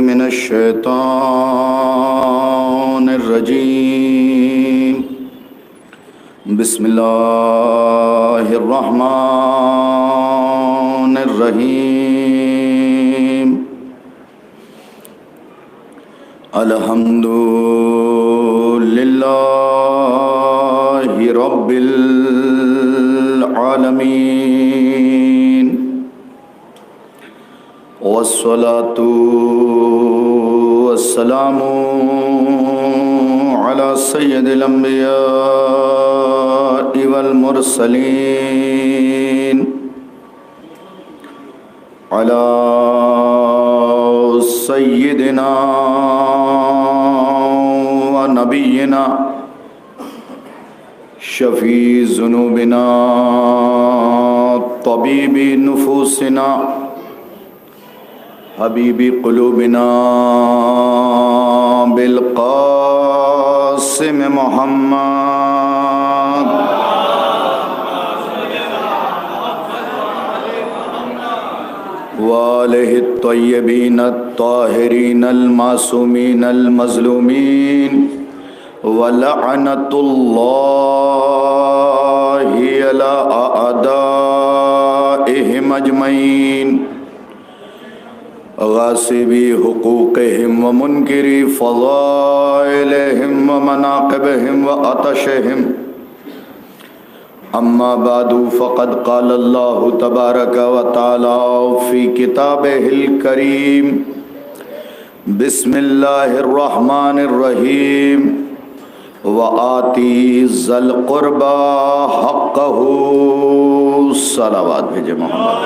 मिनश शैतानिर रजीम। बिस्मिल्लाहिर रहमानिर रहीम। अल्हम्दुलिल्लाहि रब्बिल आलमीन। वस्सलातु वस्सलामु अला सय्यिदिल अंबिया'i वल मुरसलीन अला सय्यिदिना व नबिय्यिना शफी ज़ुनूबिना तबीबी नुफूसिना हबीबी क़ुलूबिना बिल क़ासिम मुहम्मद वालिहि त्वय्यबीन त्ताहिरीन अल-मासूमीन अल-मज़लूमीन वलअनतुल्लाहि अला अअदाइहिम अजमईन गासिबी हुकूक़िहिम व मुनकिरी फ़ज़ाइलिहिम व मनाक़िबिहिम व अतशिहिम। अम्मा बादु फ़क़द क़ाल अल्लाहु तबारक व तआला फ़ी किताबिहिल करीम। बिस्मिल्लाहिर रहमानिर रहीम। व आती ज़ल क़ुरबा हक़्क़हु। सलावत भेजे मोहम्मद।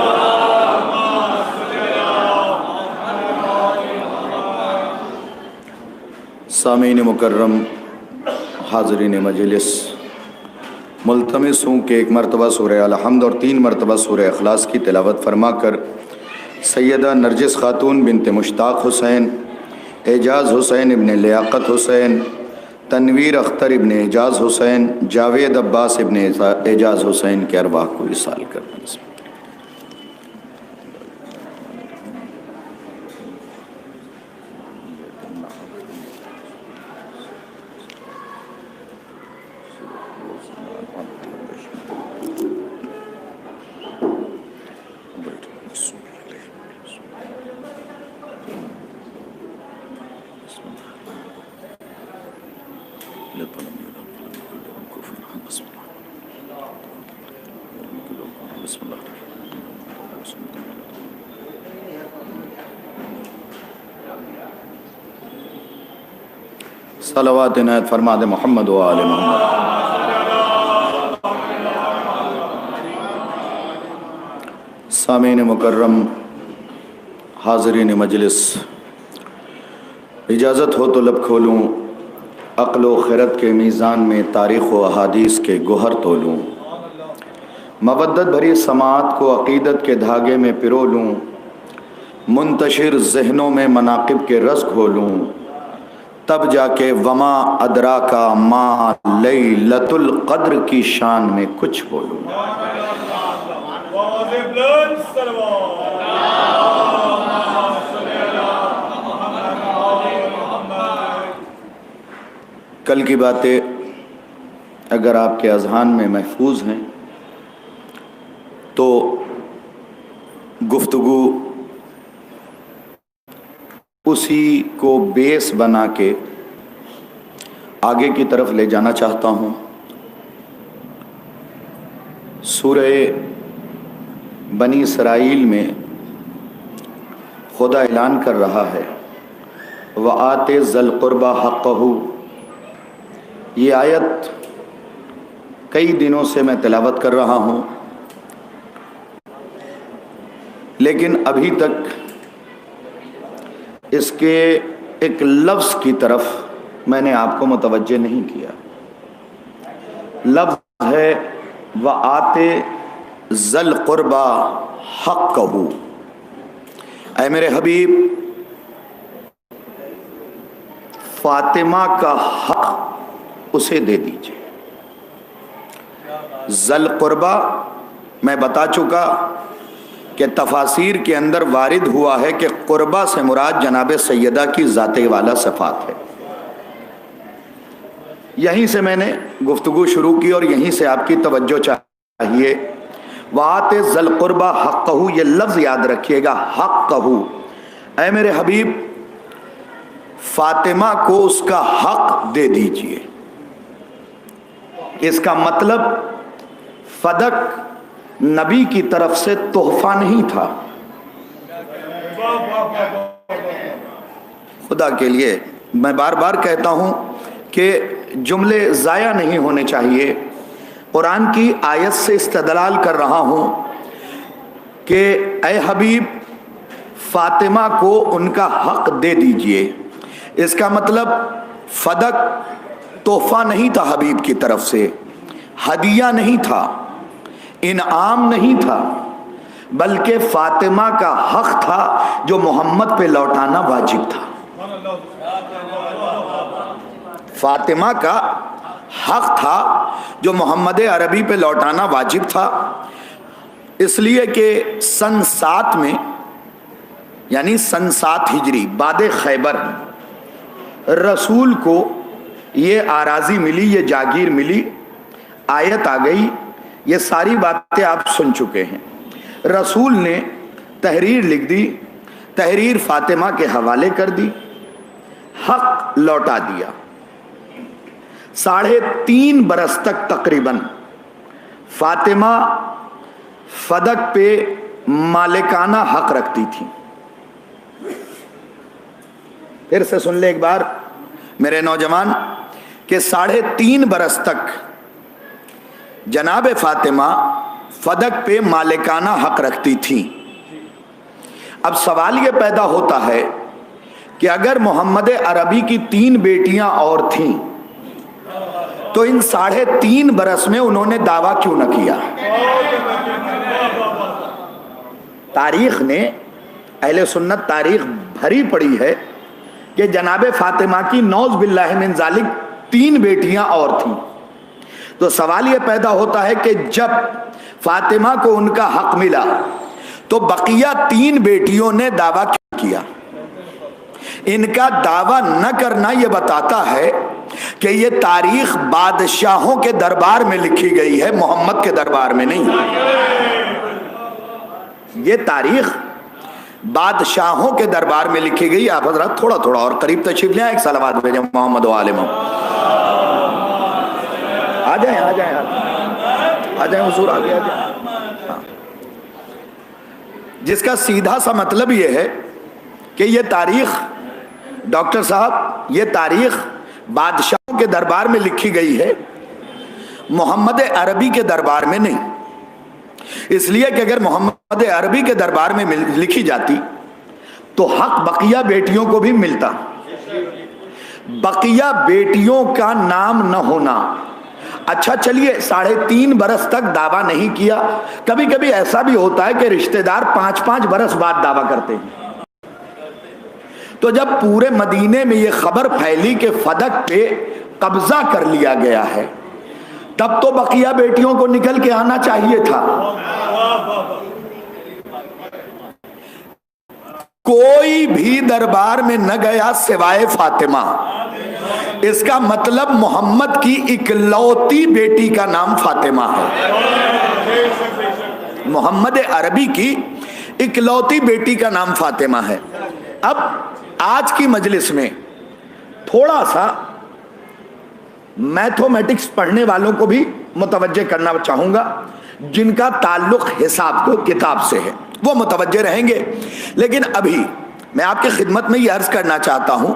सामीन मुकर्रम, हाज़रीन मजलिस, मुल्तमिस हूँ कि एक मरतबा सूरह अल-हम्द और 3 मरतबा सूरह इखलास की तिलावत फरमाकर सैयदा नरजिस खातून बिनते मुश्ताक हुसैन, एजाज़ हुसैन इब्न लियाक़त हुसैन, तनवीर अख्तर इब्न एजाज़ हुसैन, जावेद अब्बास इब्न एजाज़ हुसैन के अरवाह को इसाल करना। सलावत इनायत फरमा दे मोहम्मद व आले मोहम्मद। सामीन मुकर्रम, हाज़रीन मजलिस, इजाज़त हो तो लब खोलूँ, अक़्ल व ख़िरत के मीज़ान में तारीख़ व अहादीस के गोहर तोलूँ, मवद्दत भरी समात को अक़ीदत के धागे में पिरो लूँ, मुंतशिर ज़हनों में मनाक़िब के रस घोलूँ, तब जाके वमा अदराका मा लैलतुल क़द्र की शान में कुछ बोलूँ। कल की बातें अगर आपके अज़हान में महफूज हैं तो गुफ्तगू उसी को बेस बना के आगे की तरफ ले जाना चाहता हूँ। सूरह बनी इसराइल में खुदा ऐलान कर रहा है व आते ज़ल क़ुरबा हक़्क़हु। ये आयत कई दिनों से मैं तिलावत कर रहा हूँ, लेकिन अभी तक इसके एक लफ्ज़ की तरफ मैंने आपको मुतवज्जे नहीं किया। लफ्ज़ है व आते ज़ल क़ुरबा हक़्क़हु। ऐ मेरे हबीब, फ़ातिमा का हक़ उसे दे दीजिए। ज़ल क़ुरबा मैं बता चुका कि तफासिर के अंदर वारिद हुआ है कि कुर्बा से मुराद जनाब सैयदा की ज़ाते वाला सफ़ात है। यहीं से मैंने गुफ्तगू शुरू की और यहीं से आपकी तवज्जो चाहिए। वाते ज़ल कुर्बा हक़्क़हू, ये लफ्ज़ याद रखिएगा, हक़्क़हू। ऐ मेरे हबीब, फातिमा को उसका हक दे दीजिए। इसका मतलब फदक नबी की तरफ से तोहफा नहीं था। खुदा के लिए मैं बार बार कहता हूं कि जुमले ज़ाया नहीं होने चाहिए। कुरान की आयत से इस्तदलाल कर रहा हूं कि ऐ हबीब, फातिमा को उनका हक दे दीजिए। इसका मतलब फदक तोहफा नहीं था हबीब की तरफ से, हदिया नहीं था, इनाम नहीं था, बल्कि फातिमा का हक था जो मोहम्मद पे लौटाना वाजिब था। फातिमा का हक था जो मोहम्मद अरबी पे लौटाना वाजिब था। इसलिए कि सन 7 में, यानी सन 7 हिजरी बाद खैबर, रसूल को ये आराजी मिली, ये जागीर मिली, आयत आ गई। ये सारी बातें आप सुन चुके हैं। रसूल ने तहरीर लिख दी, तहरीर फातिमा के हवाले कर दी, हक लौटा दिया। 3.5 बरस तक तकरीबन फातिमा फदक पे मालिकाना हक रखती थी। फिर से सुन ले एक बार मेरे नौजवान, कि 3.5 बरस तक जनाब फातिमा फदक पे मालिकाना हक रखती थी। अब सवाल ये पैदा होता है कि अगर मोहम्मद अरबी की 3 बेटियां और थीं, तो इन 3.5 बरस में उन्होंने दावा क्यों न किया? तारीख ने, अहले सुन्नत तारीख भरी पड़ी है कि जनाब फातिमा की नौज बिल्लाह मिन जालिक 3 बेटियां और थीं। तो सवाल यह पैदा होता है कि जब फातिमा को उनका हक मिला तो बकिया 3 बेटियों ने दावा क्यों किया? इनका दावा न करना यह बताता है कि यह तारीख बादशाहों के दरबार में लिखी गई है, मोहम्मद के दरबार में नहीं। यह तारीख बादशाहों के दरबार में लिखी गई। आप हजरत थोड़ा थोड़ा और करीब तशरीफ ले आए, एक सलावत भेजें मोहम्मद वाले मोहम्मद। आ जाए आ जाए आ जाए हुजूर, आ गया। हाँ। जिसका सीधा सा मतलब यह है कि यह तारीख, डॉक्टर साहब, यह तारीख बादशाहों के दरबार में लिखी गई है, मोहम्मद अरबी के दरबार में नहीं। इसलिए कि अगर मोहम्मद अरबी के दरबार में लिखी जाती तो हक बकिया बेटियों को भी मिलता। बकिया बेटियों का नाम न होना, अच्छा चलिए 3.5 बरस तक दावा नहीं किया। कभी कभी ऐसा भी होता है कि रिश्तेदार 5-5 बरस बाद दावा करते हैं। तो जब पूरे मदीने में यह खबर फैली कि फदक पे कब्जा कर लिया गया है, तब तो बकिया बेटियों को निकल के आना चाहिए था। कोई भी दरबार में न गया सिवाय फातिमा। इसका मतलब मोहम्मद की इकलौती बेटी का नाम फातिमा है। मोहम्मद अरबी की इकलौती बेटी का नाम फातिमा है। अब आज की मजलिस में थोड़ा सा मैथमेटिक्स पढ़ने वालों को भी मुतवज्जे करना चाहूंगा, जिनका ताल्लुक हिसाब को किताब से है, वो मुतवज्जे रहेंगे। लेकिन अभी मैं आपकी खिदमत में ये अर्ज करना चाहता हूं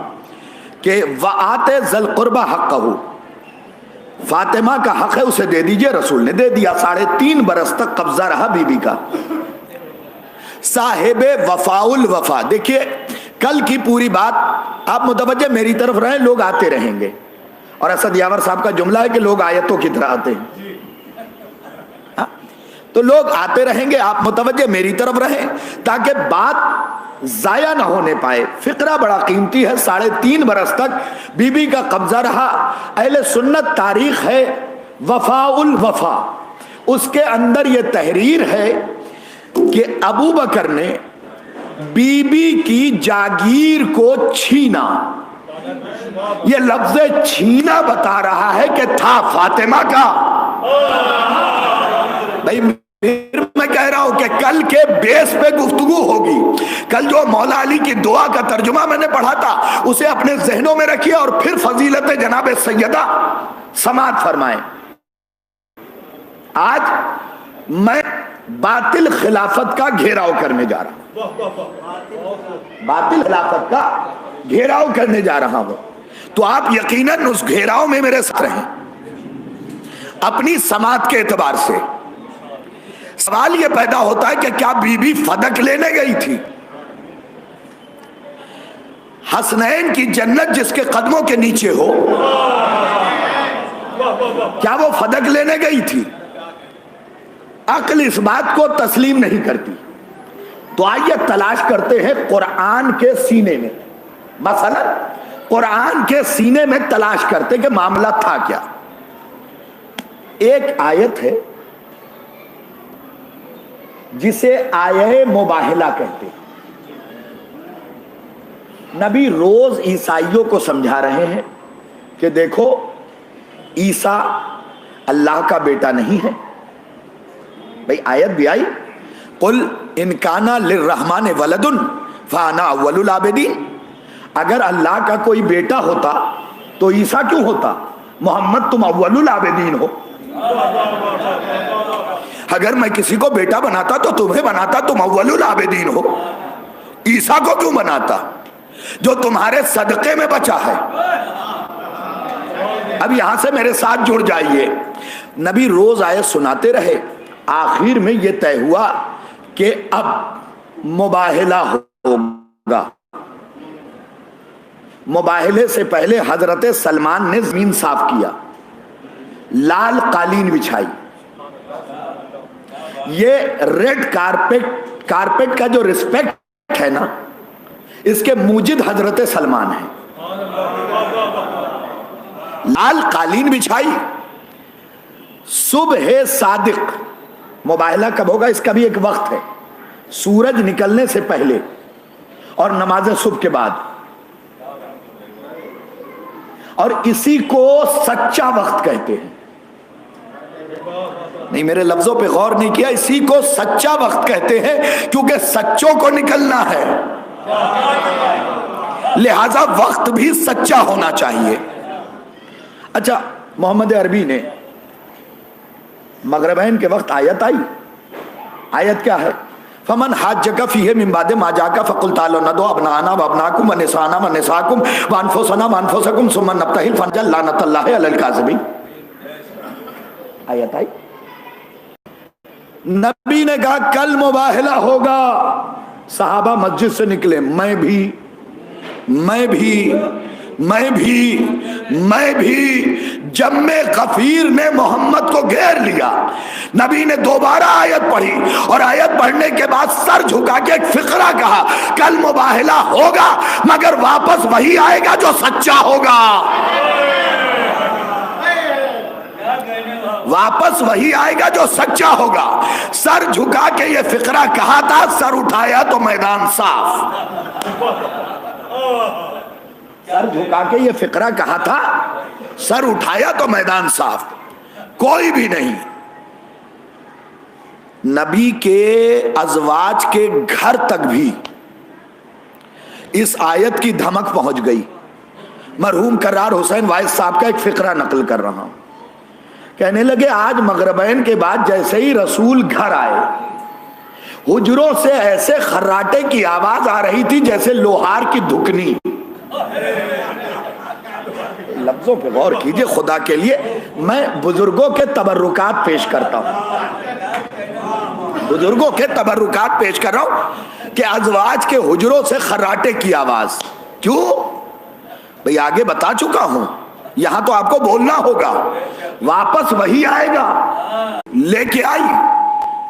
कि वाते ज़ल कुर्बा हक़्क़हू, फातिमा का हक है, उसे दे दीजिए। रसूल ने दे दिया। 3.5 बरस तक कब्जा रहा बीबी का। साहिबे वफाउल वफा, देखिए कल की पूरी बात आप मुतवज्जे मेरी तरफ रहें, लोग आते रहेंगे। और असद यावर साहब का जुमला है कि लोग आयतों की तरह आते हैं। तो लोग आते रहेंगे, आप मुतवज्जे मेरी तरफ रहें ताकि बात जाया ना होने पाए। फिक्रा बड़ा कीमती है। 3.5 बरस तक बीबी का कब्जा रहा। अहले सुन्नत तारीख है वफाउल वफा, उसके अंदर यह तहरीर है कि अबू बकर ने बीबी की जागीर को छीना। ये लफ्ज छीना बता रहा है कि था फातिमा का। भाई फिर मैं कह रहा हूं कि कल के बेस पे गुफ्तगू होगी। कल जो मौला अली की दुआ का तर्जुमा मैंने पढ़ा था उसे अपने जहनों में रखिए और फिर फजीलत जनाब सैयदा समात फरमाएं। आज मैं बातिल खिलाफत का घेराव करने जा रहा हूं, बातिल खिलाफत का घेराव करने जा रहा हूं। तो आप यकीनन उस घेराव में मेरे साथ रहें अपनी समात के एतबार से। सवाल यह पैदा होता है कि क्या बीबी फदक लेने गई थी? हसनैन की जन्नत जिसके कदमों के नीचे हो, क्या वो फदक लेने गई थी? अक्ल इस बात को तस्लीम नहीं करती। तो आइए तलाश करते हैं कुरान के सीने में, मसलन कुरान के सीने में तलाश करते कि मामला था क्या। एक आयत है जिसे आये मुबाहिला कहते हैं। नबी रोज ईसाइयों को समझा रहे हैं कि देखो ईसा अल्लाह का बेटा नहीं है। भाई आयत भी आई, कुल इनकाना लिर्रहमान वलदुन फाना अव्वलुल आबिदीन। अगर अल्लाह का कोई बेटा होता तो ईसा क्यों होता? मोहम्मद तुम अव्वलुल आबिदीन हो। अगर मैं किसी को बेटा बनाता तो तुम्हें बनाता, तुम अव्वलुल आबिदीन हो। ईसा को क्यों बनाता जो तुम्हारे सदके में बचा है? अब यहां से मेरे साथ जुड़ जाइए। नबी रोज आयत सुनाते रहे, आखिर में यह तय हुआ कि अब मुबाहिला होगा। मुबाहिले से पहले हजरत सलमान ने जमीन साफ किया, लाल कालीन बिछाई। ये रेड कारपेट का जो रिस्पेक्ट है ना, इसके मूजिद हजरत सलमान है। लाल कालीन बिछाई, सुबह सादिक। मुबाहिला कब होगा इसका भी एक वक्त है, सूरज निकलने से पहले और नमाज सुबह के बाद। और इसी को सच्चा वक्त कहते हैं। नहीं, मेरे लफ्जों पे गौर नहीं किया। इसी को सच्चा वक्त कहते हैं क्योंकि सच्चों को निकलना है, लिहाजा वक्त भी सच्चा होना चाहिए। अच्छा, मोहम्मद अरबी ने मगरिबैन के वक्त आयत आई। आयत क्या है? फमन हाज जगह फीहे मिन बादे मा जाका फकुल तालो नदो अबनाना व अबनाकुम व निसाना व निसाकुम व अनफुसना व अनफुसकुम सुम्मा नब्तहिल फनजल लानतल्लाहि अलल काज़िबीन। आयत आई। नबी ने कहा कल मुबाहिला होगा। सहाबा मस्जिद से निकले, मैं भी। जम्मे गफीर ने मोहम्मद को घेर लिया। नबी ने दोबारा आयत पढ़ी और आयत पढ़ने के बाद सर झुका के एक फिक्रा कहा, कल मुबाहिला होगा मगर वापस वही आएगा जो सच्चा होगा। वापस वही आएगा जो सच्चा होगा। सर झुका के ये फिक्रा कहा था, सर उठाया तो मैदान साफ। सर झुका के ये फिक्रा कहा था, सर उठाया तो मैदान साफ। कोई भी नहीं। नबी के अजवाज के घर तक भी इस आयत की धमक पहुंच गई। मरहूम करार हुसैन वाइस साहब का एक फिक्रा नकल कर रहा हूं। कहने लगे आज मगरिबैन के बाद जैसे ही रसूल घर आए, हुजरों से ऐसे खर्राटे की आवाज आ रही थी जैसे लोहार की धुकनी। लफ्जों पे गौर कीजिए खुदा के लिए। मैं बुजुर्गों के तबर्रुकात पेश करता हूं, बुजुर्गों के तबर्रुकात पेश कर रहा हूं कि अजवाज के हुजरों से खर्राटे की आवाज। क्यों भाई? आगे बता चुका हूं, यहां तो आपको बोलना होगा। वापस वही आएगा। लेके आई,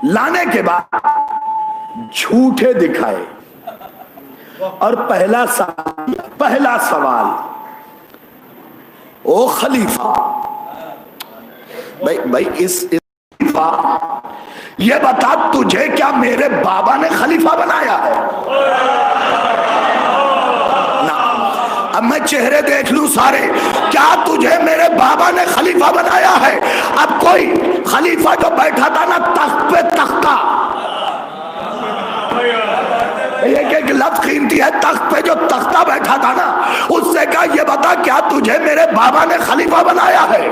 लाने के बाद झूठे दिखाए। और पहला सवाल, ओ खलीफा, भाई इस खलीफा ये बता तुझे क्या मेरे बाबा ने खलीफा बनाया है? ना, अब मैं चेहरे देख लूं सारे, क्या तुझे मेरे बाबा ने खलीफा बनाया है? अब कोई खलीफा जो बैठा था ना तख्त पे तख्ता, एक एक लफ्ज कीमती है, तख्त पे जो तख्ता बैठा था ना उससे कहा ये बता क्या तुझे मेरे बाबा ने खलीफा बनाया है?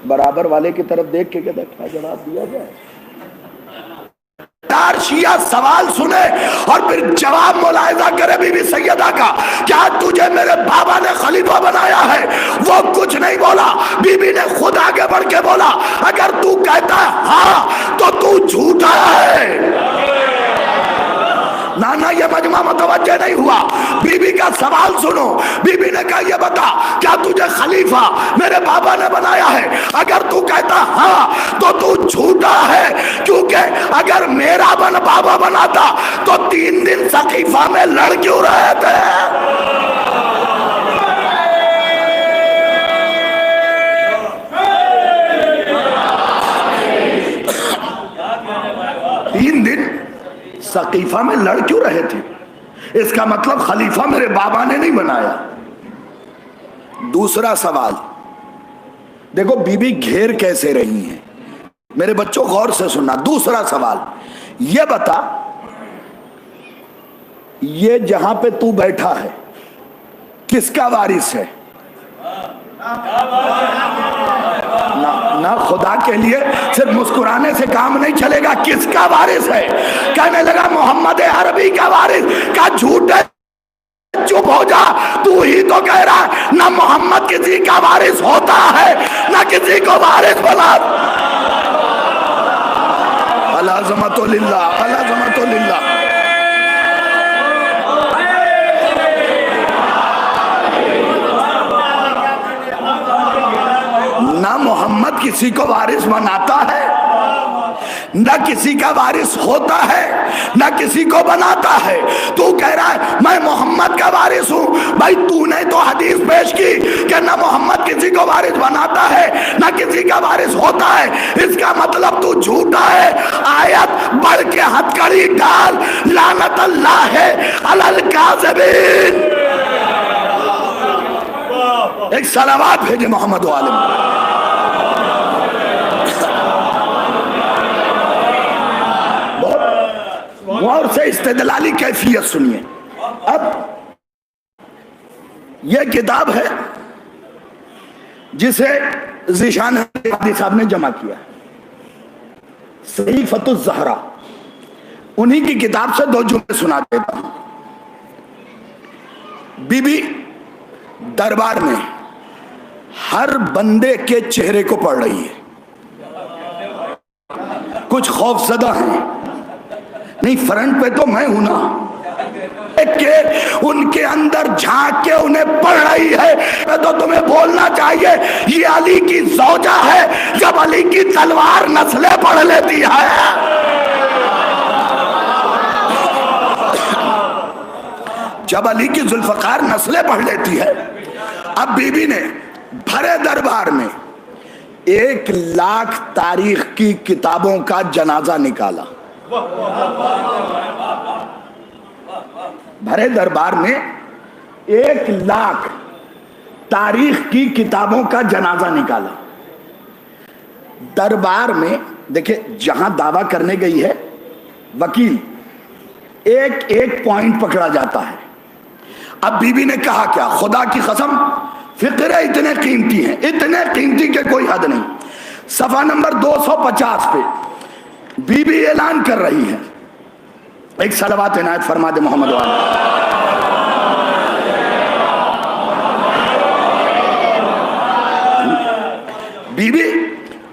बराबर वाले की तरफ देख के क्या जवाब दिया जाए? शिया सवाल सुने और फिर जवाब मुलाहिजा करे बीबी सैयदा का, क्या तुझे मेरे बाबा ने खलीफा बनाया है? वो कुछ नहीं बोला, बीबी ने खुद आगे बढ़ के बोला अगर तू कहता है हाँ तो तू झूठा है। ना ये मजमा मुतवज्जे नहीं हुआ, बीबी का सवाल सुनो। बीबी ने कहा ये बता क्या तुझे खलीफा मेरे बाबा ने बनाया है? अगर तू कहता हाँ तो तू झूठा है, क्योंकि अगर मेरा बाबा बनाता तो 3 दिन सकीफा में लड़ क्यों रहे थे? 3 दिन सकीफा में लड़ क्यों रहे थे? इसका मतलब खलीफा मेरे बाबा ने नहीं बनाया। दूसरा सवाल देखो बीबी घेर कैसे रही है, मेरे बच्चों गौर से सुनना। दूसरा सवाल ये बता, ये जहां पे तू बैठा है किसका वारिस है? ना खुदा के लिए सिर्फ मुस्कुराने से काम नहीं चलेगा, किसका वारिस है? कहने लगा मोहम्मद अरबी का वारिस। का झूठ है, चुप हो जा, तू ही तो कह रहा है ना मोहम्मद किसी का वारिस होता है ना किसी को वारिस बना। अलाज़मतुल्लाह अलाज़मतुल्लाह। ना मोहम्मद किसी को वारिस बनाता है, ना किसी का वारिस होता है, ना किसी को बनाता है। तू कह रहा है मैं मोहम्मद का वारिस हूं। भाई तूने तो हदीस पेश की कि ना मोहम्मद किसी को वारिस बनाता है ना किसी का वारिस होता है, इसका मतलब तू झूठा है। आयत बढ़ के हथकड़ी डाल, लानत अल्लाह है अलल काज़िबीन। एक सलावत भेजे मोहम्मद वाले। गौर से इस्तेदलाली कैफियत सुनिए। अब यह किताब है जिसे ज़ीशान साहब ने जमा किया, सहीफ़तुज़ ज़हरा। उन्हीं की किताब से 2 जुमले सुना देता हूं। बीबी दरबार में हर बंदे के चेहरे को पढ़ रही है, कुछ खौफज़दा हैं। नहीं फ्रंट पे तो मैं हूं ना, के उनके अंदर झांक के उन्हें पढ़ रही है। तो तुम्हें बोलना चाहिए ये अली की ज़ौजा है, जब अली की तलवार नस्लें पढ़ लेती है। जब अली की जुल्फ़कार नस्लें पढ़ लेती है। अब बीबी ने भरे दरबार में 1 लाख तारीख की किताबों का जनाजा निकाला। भरे दरबार में 1 लाख तारीख की किताबों का जनाजा निकाला। दरबार में देखिए, जहां दावा करने गई है वकील, एक एक पॉइंट पकड़ा जाता है। अब बीबी ने कहा क्या, खुदा की कसम फिक्रे इतने कीमती हैं, इतने कीमती के कोई हद नहीं। सफा नंबर 250 पे बीबी ऐलान कर रही है। एक सलवात इनायत फरमा दे मोहम्मद वाला। बीबी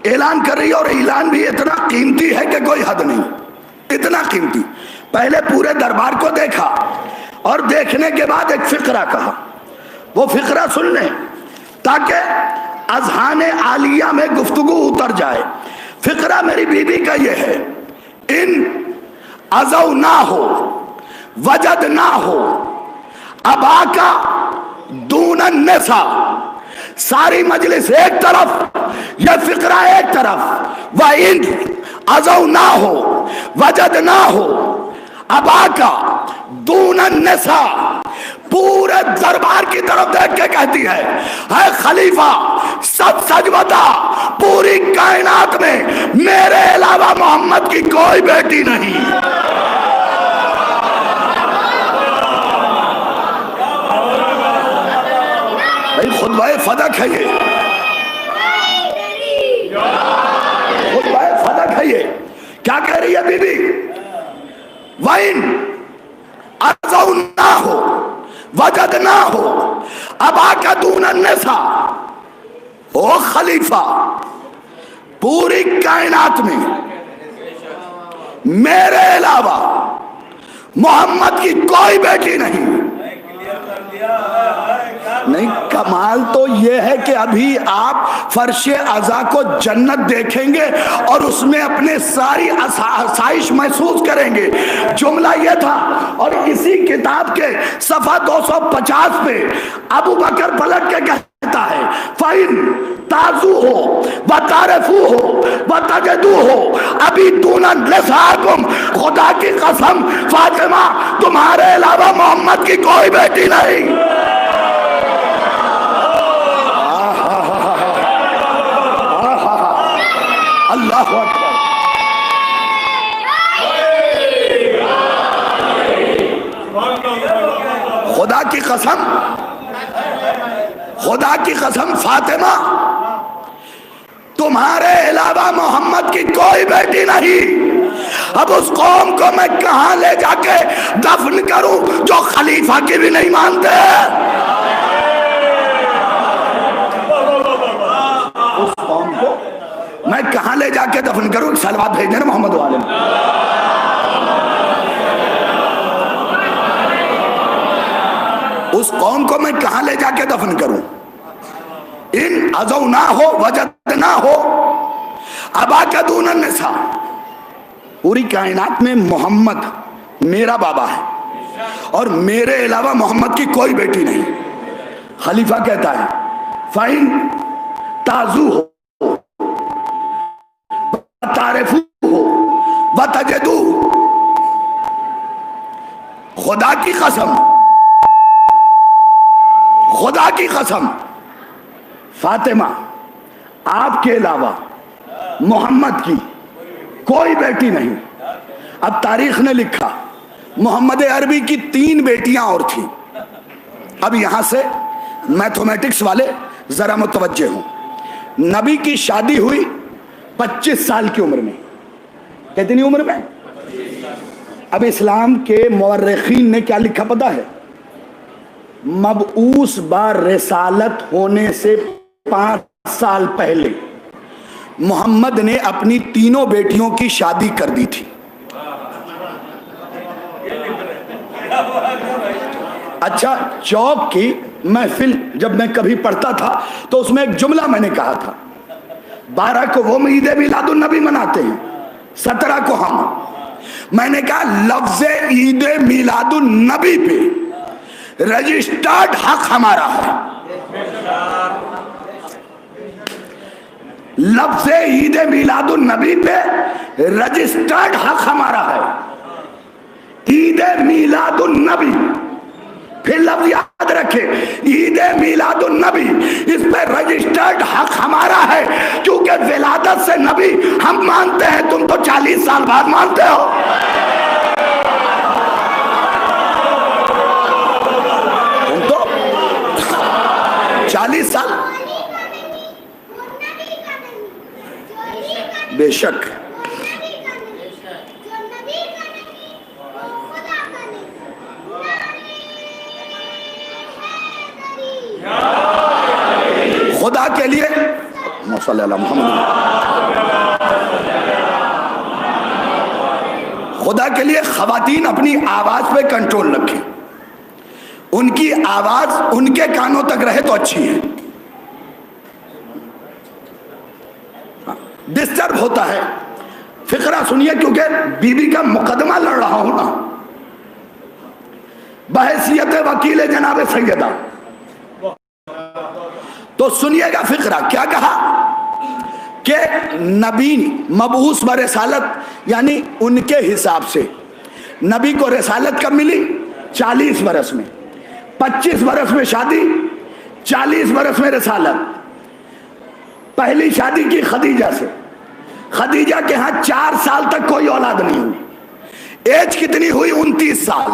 ऐलान कर रही है, और ऐलान भी इतना कीमती है कि कोई हद नहीं, इतना कीमती। पहले पूरे दरबार को देखा और देखने के बाद एक फिक्रा कहा। वो फिक्रा सुन लें ताकि अज़हान आलिया में गुफ्तगू उतर जाए। फिक्रा मेरी बीबी का ये है, इन अज़ौ ना हो वजद ना हो अबा का दूनन नसा। सारी मजलिस एक तरफ, यह फिक्रा एक तरफ। वह इन अज़ौ ना हो, वजद ना हो, अबा का दूनन निसा, पूरे दरबार की तरफ देख के कहती है खलीफा सब सच बता, पूरी कायनात में मेरे अलावा मोहम्मद की कोई बेटी नहीं। भाई खुतबा फदक है ये, खुतबा फदक है ये। क्या कह रही है बीबी? वाइन अज़ौ ना हो, वजद ना हो, अबा का दूनन निसा, ओ खलीफा पूरी कायनात में मेरे अलावा मोहम्मद की कोई बेटी नहीं। नहीं, कमाल तो यह है कि अभी आप फर्शे अज़ा को जन्नत देखेंगे और उसमें अपने सारी आसाइश महसूस करेंगे। जुमला यह था, और इसी किताब के सफा 250 पे अबू बकर पलट के कहता है फाइन ताजू हो व तारफू हो व तजदू हो अभी दूनन लसाकुम, खुदा की कसम फातिमा तुम्हारे अलावा मोहम्मद की कोई बेटी नहीं। अल्लाह अकबर। खुदा की कसम, खुदा की कसम फातिमा तुम्हारे अलावा मोहम्मद की कोई बेटी नहीं। अब उस कौम को मैं कहां ले जाके दफन करूं जो खलीफा की भी नहीं मानते। उस कौम को मैं कहां ले जाके दफन करूं? सलवात भेज देना मोहम्मद वाले। उस कौम को मैं कहां ले जाके दफन करूं? इन अज़ौ ना हो, वजद ना हो, अबा का दूनन निसा, पूरी कायनात में मोहम्मद मेरा बाबा है और मेरे अलावा मोहम्मद की कोई बेटी नहीं। खलीफा कहता है फाइन ताजू हो, तारिफू हो, व तजदू, खुदा की कसम, खुदा की कसम फातिमा आपके अलावा मोहम्मद की कोई बेटी नहीं। अब तारीख ने लिखा मोहम्मद अरबी की 3 बेटियां और थी। अब यहां से मैथमेटिक्स वाले जरा मुतवज्जे हो। नबी की शादी हुई 25 साल की उम्र में। कितनी उम्र में? अब इस्लाम के मुअर्रिखीन ने क्या लिखा पता है? मबऊस बार रिसालत होने से 5 साल पहले मोहम्मद ने अपनी 3 बेटियों की शादी कर दी थी। अच्छा, चौक की महफिल जब मैं कभी पढ़ता था तो उसमें एक जुमला मैंने कहा था, 12 को वो ईद मिलादुन नबी मनाते हैं, 17 को हम। मैंने कहा लफ्ज ईद मिलादुन नबी पे रजिस्टर्ड हक हमारा है। लफ्ज ईद मिलादुन नबी पे रजिस्टर्ड हक हमारा है। ईद मिलादुन नबी, फिर लफ्ज याद रखे, ईद मिलादुन नबी, इस पे रजिस्टर्ड हक हमारा है क्योंकि विलादत से नबी हम मानते हैं। तुम तो 40 साल बाद मानते हो। तुम तो 40 साल, बेशक खुदा के लिए खुदा के लिए खवातीन अपनी आवाज पे कंट्रोल रखें। उनकी आवाज उनके कानों तक रहे तो अच्छी है। डिस्टर्ब होता है। फिक्रा सुनिए, क्योंकि बीबी का मुकदमा लड़ रहा हूं ना, बहैसियत वकील जनाब सैयदा। तो सुनिएगा फिक्रा। क्या कहा कि नबी मबूस ब रसालत, यानी उनके हिसाब से नबी को रसालत कब मिली? 40 बरस में। 25 बरस में शादी, 40 बरस में रसालत। पहली शादी की खदीजा से। खदीजा के यहाँ 4 साल तक कोई औलाद नहीं हुई। एज कितनी हुई? 29 साल।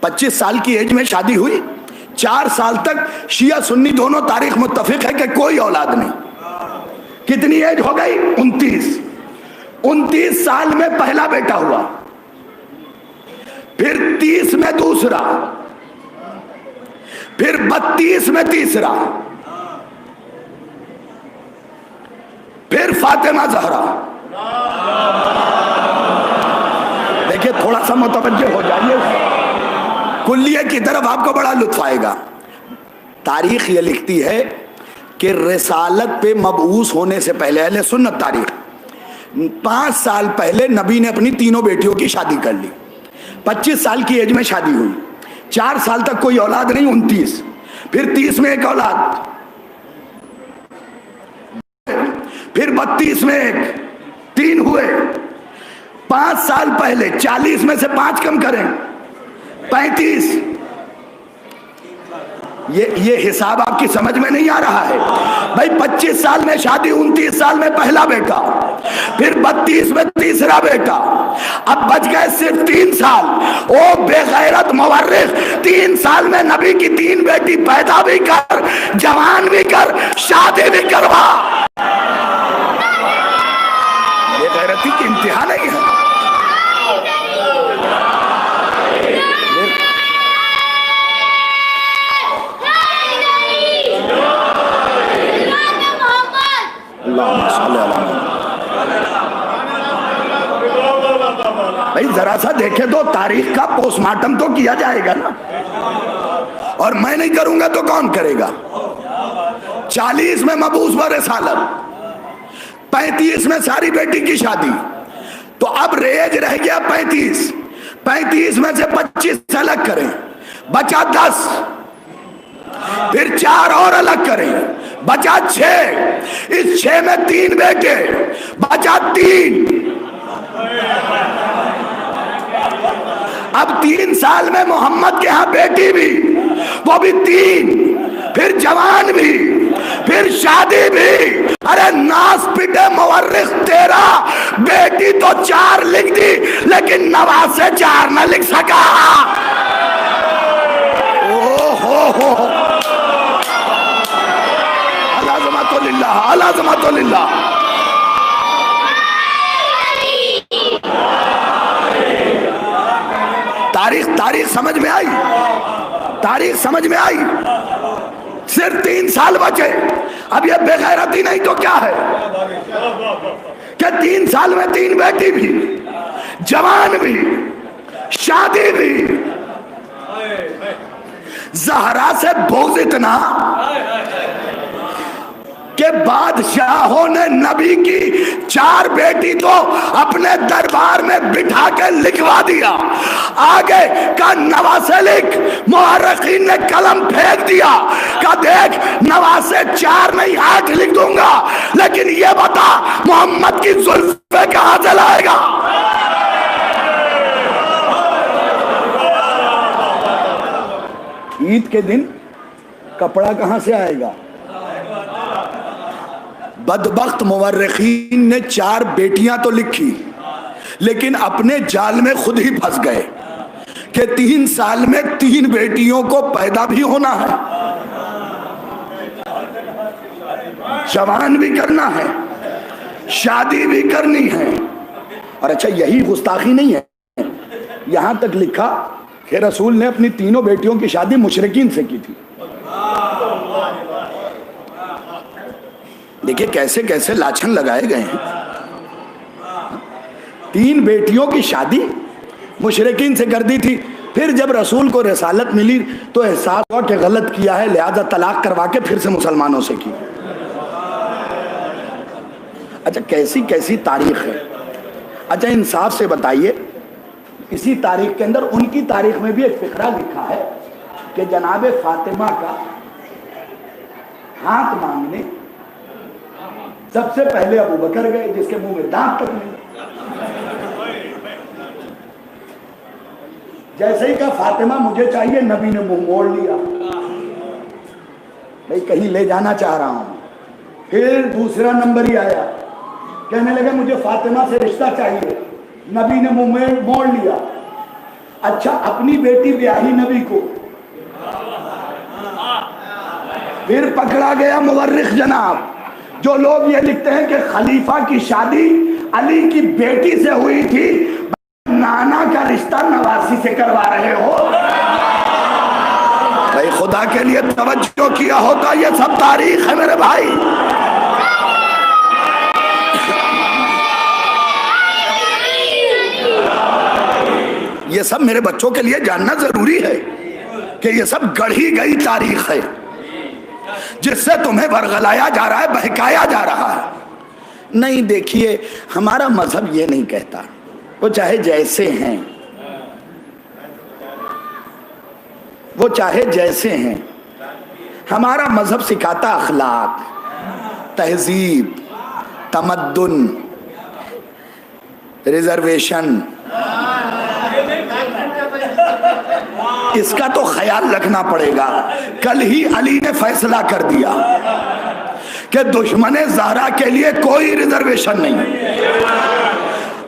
25 साल की एज में शादी हुई, 4 साल तक शिया सुन्नी दोनों तारीख मुत्तफिक है कि कोई औलाद नहीं। कितनी एज हो गई? 29। 29 साल में पहला बेटा हुआ, फिर 30 में दूसरा, फिर 32 में तीसरा, फिर फातिमा जहरा। देखिए थोड़ा सा मुतवज्जे हो जाइए, कुल्लिये की तरफ आपको बड़ा लुत्फ आएगा। तारीख ये लिखती है कि रिसालत पे मबऊस होने से पहले, अहले सुन्नत तारीख, 5 साल पहले नबी ने अपनी तीनों बेटियों की शादी कर ली। 25 साल की एज में शादी हुई, 4 साल तक कोई औलाद नहीं, 29, फिर 30 में एक औलाद, फिर 32 में एक, 3 हुए। 5 साल पहले 40 में से 5 कम करें, 35। ये हिसाब आपकी समझ में नहीं आ रहा है भाई। 25 साल में शादी, 29 साल में पहला बेटा, फिर 32 में तीसरा बेटा, अब बच गए सिर्फ 3 साल। ओ बेगैरत मुवर्रिख, 3 साल में नबी की 3 बेटी पैदा भी कर, जवान भी कर, शादी भी करवा। बेगैरती की इंतहा नहीं है। भाई जरा सा देखे तो, तारीख का पोस्टमार्टम तो किया जाएगा ना, और मैं नहीं करूंगा तो कौन करेगा? 40 में मबूस व रसालत, 35 में सारी बेटी की शादी, तो अब रेज रह गया 35। 35 में से 25 अलग करें, बचा 10, फिर 4 और अलग करें, बचा 6। इस 6 में 3 बेटे, बचा 3। अब 3 साल में मोहम्मद के यहां बेटी भी, वो भी 3, फिर जवान भी, फिर शादी भी। अरे नास पिटे मुवर्रिख तेरा, बेटी तो 4 लिख दी, लेकिन नवाज से 4 न लिख सका। हो अलाज़मतुल्लाह। तारीख समझ में आई? तारीख समझ में आई? सिर्फ 3 साल बचे। अब ये बेगैरती नहीं तो क्या है कि 3 साल में 3 बेटी भी, जवान भी, शादी भी। जहरा से बोझ इतना कि बादशाहों ने नबी की 4 बेटी तो अपने दरबार में बिठा के लिखवा दिया। आगे का नवाज से लिख, मुअर्रिखीन ने कलम फेंक दिया का देख नवाज से 4 नहीं 8 लिख दूंगा, लेकिन ये बता मोहम्मद की जुल्फे कहां से लाएगा? ईद के दिन कपड़ा कहां से आएगा? बदबख्त मुवर्रिखीन ने 4 बेटियां तो लिखी, लेकिन अपने जाल में खुद ही फंस गए कि 3 साल में 3 बेटियों को पैदा भी होना है, जवान भी करना है, शादी भी करनी है। और अच्छा यही गुस्ताखी नहीं है, यहां तक लिखा कि रसूल ने अपनी तीनों बेटियों की शादी मुशरिकीन से की थी। देखिए कैसे कैसे लाछन लगाए गए हैं। 3 बेटियों की शादी मुशरिकीन से कर दी थी। फिर जब रसूल को रसालत मिली तो एहसास हुआ कि गलत किया है, लिहाजा तलाक करवा के फिर से मुसलमानों से की। अच्छा कैसी कैसी तारीख है। अच्छा इंसाफ से बताइए, इसी तारीख के अंदर उनकी तारीख में भी एक फिक्रा लिखा है कि जनाब फातिमा का हाथ मांगने सबसे पहले अबू बकर गए जिसके मुंह में दांत तक नहीं। जैसे ही कहा फातिमा मुझे चाहिए, नबी ने मुंह मोड़ लिया, भाई कहीं ले जाना चाह रहा हूं। फिर दूसरा नंबर ही आया, कहने लगे मुझे फातिमा से रिश्ता चाहिए, नबी ने मुंह में मोड़ लिया। अच्छा, अपनी बेटी ब्याही नबी को। फिर पकड़ा गया मुवर्रिख जनाब, जो लोग ये लिखते हैं कि खलीफा की शादी अली की बेटी से हुई थी, नाना का रिश्ता नवासी से करवा रहे हो। भाई खुदा के लिए तवज्जो किया होता, ये सब तारीख है मेरे भाई। ये सब मेरे बच्चों के लिए जानना जरूरी है कि ये सब गढ़ी गई तारीख है जिससे तुम्हें बरगलाया जा रहा है, बहकाया जा रहा है। नहीं, देखिए हमारा मजहब ये नहीं कहता, वो चाहे जैसे हैं, वो चाहे जैसे हैं, हमारा मजहब सिखाता अखलाक, तहजीब, तमद्दुन, रिजर्वेशन। इसका तो ख्याल रखना पड़ेगा। कल ही अली ने फैसला कर दिया कि दुश्मने ज़हरा के लिए कोई रिजर्वेशन नहीं।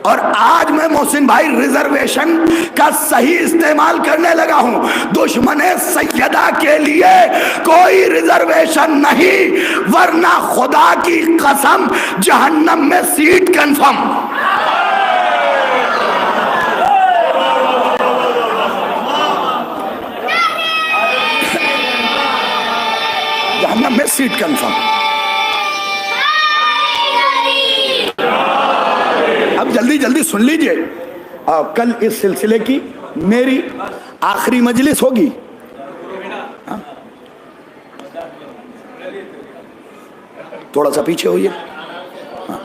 और आज मैं मोहसिन भाई रिजर्वेशन का सही इस्तेमाल करने लगा हूं। दुश्मने सैयदा के लिए कोई रिजर्वेशन नहीं, वरना खुदा की कसम जहन्नम में सीट कंफर्म। जहन्नम में सीट कंफर्म। अब जल्दी जल्दी सुन लीजिए, कल इस सिलसिले की मेरी आखिरी मजलिस होगी। हाँ? थोड़ा सा पीछे होइए। हाँ,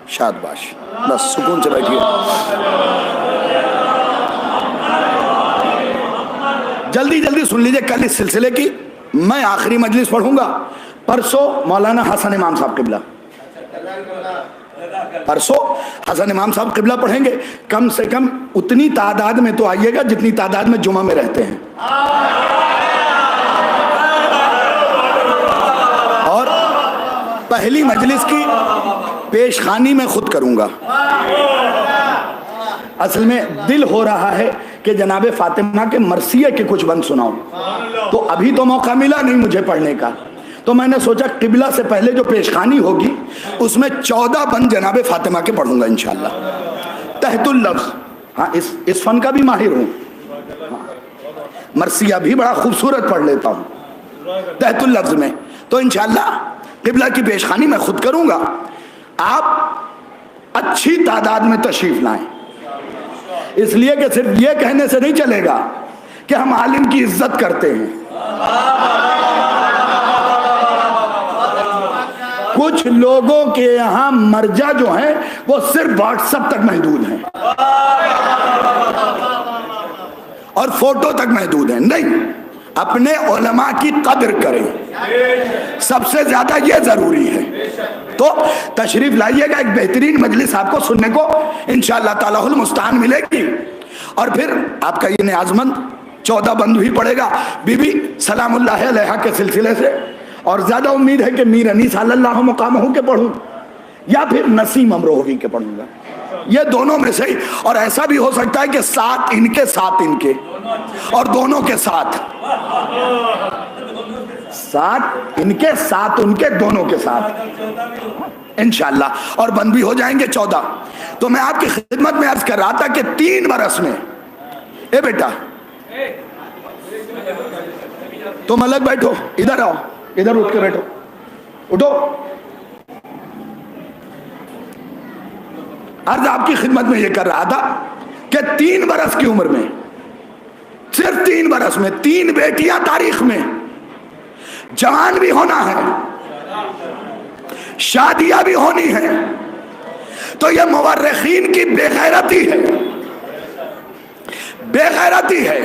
शाबाश, बस सुकून से बैठिए। जल्दी जल्दी सुन लीजिए, कल इस सिलसिले की मैं आखिरी मजलिस पढ़ूंगा। परसों मौलाना हसन इमाम साहब किबला, परसों हसन इमाम साहब किबला पढ़ेंगे। कम से कम उतनी तादाद में तो आइएगा जितनी तादाद में जुमा में रहते हैं। और पहली मजलिस की पेशखानी मैं खुद करूंगा। असल में दिल हो रहा है कि जनाबे फातिमा के मरसिया के कुछ बंद सुनाऊं, तो अभी तो मौका मिला नहीं मुझे पढ़ने का, तो मैंने सोचा किबला से पहले जो पेशखानी होगी उसमें 14 बंद जनाबे फातिमा के पढ़ूंगा इंशाअल्लाह। तहतुल लफ्ज़, हाँ इस फन का भी माहिर हूँ। हाँ, मरसिया भी बड़ा खूबसूरत पढ़ लेता हूँ तहतुल लफ्ज़ में। तो इंशाअल्लाह किबला की पेशखानी मैं खुद करूंगा। आप अच्छी तादाद में तशरीफ लाएं, इसलिए कि सिर्फ ये कहने से नहीं चलेगा कि हम आलिम की इज्जत करते हैं। कुछ लोगों के यहाँ मर्जा जो है वो सिर्फ व्हाट्सएप तक महदूद हैं और फोटो तक महदूद हैं। नहीं, अपने उलमा की कदर करें, सबसे ज्यादा ये जरूरी है। तो तशरीफ लाइएगा, एक बेहतरीन मजलिस आपको सुनने को इंशाअल्लाह तालाहुल मुस्तान मिलेगी। और फिर आपका ये नियाज़मंद 14 बंद भी पड़ेगा बीबी सलामुल्लाह अलैहा के सिलसिले से। और ज्यादा उम्मीद है कि मीर अनीस अल्लाह मुकामहू के पढ़ूं या फिर नसीम अमरोही के पढ़ूंगा, ये दोनों में से ही। और ऐसा भी हो सकता है कि 7 इनके 7 इनके और दोनों के 7 इनके 7 उनके दोनों के साथ इंशाअल्लाह। और बंद भी हो जाएंगे 14। तो मैं आपकी खिदमत में अर्ज कर रहा था कि 3 बरस में, ए बेटा तुम अलग बैठो, इधर आओ, इधर उठ के बैठो, उठो। अर्ज आपकी खिदमत में यह कर रहा था कि 3 बरस की उम्र में, सिर्फ 3 बरस में 3 बेटियां तारीख में, जवान भी होना है, शादियां भी होनी है। तो यह मुवर्रिखीन की बेगैरती है, बेगैरती है।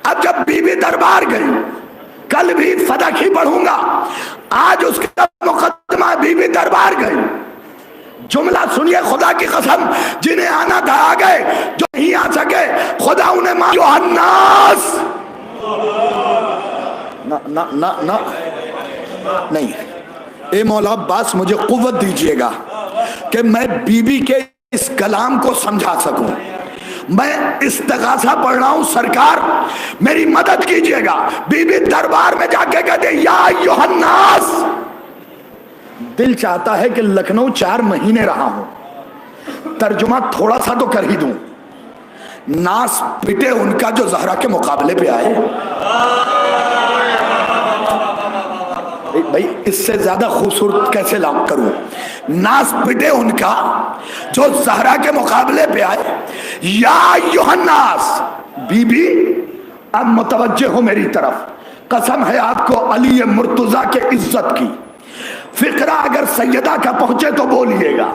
अब जब बीबी दरबार गई, कल भी फदक ही पढ़ूंगा, आज उसका मुकदमा बीबी दरबार गई। जुमला सुनिए खुदा की कसम, जिन्हें आना था आ गए, जो नहीं आ सके खुदा उन्हें मारो। अन्नास ना ना ना ना नहीं, ए मौला अब्बास मुझे कुव्वत दीजिएगा कि मैं बीबी के इस कलाम को समझा सकूं। मैं इस्तिगासा पढ़ रहा हूं, सरकार मेरी मदद कीजिएगा। बीबी दरबार में जाके कहते या अय्युहन्नास। दिल चाहता है कि लखनऊ 4 महीने रहा हूं, तर्जुमा थोड़ा सा तो कर ही दूं। नास पिटे उनका जो जहरा के मुकाबले पे आए। भाई इससे ज्यादा खूबसूरत कैसे लाभ करूं? नास पिटे उनका जो जहरा के मुकाबले पे आए। या अय्युहन्नास। बीबी अब मुतवज्जे हो मेरी तरफ, कसम है आपको अली मुर्तजा के इज्जत की। फिक्रा अगर सैयदा का पहुंचे तो बोलिएगा।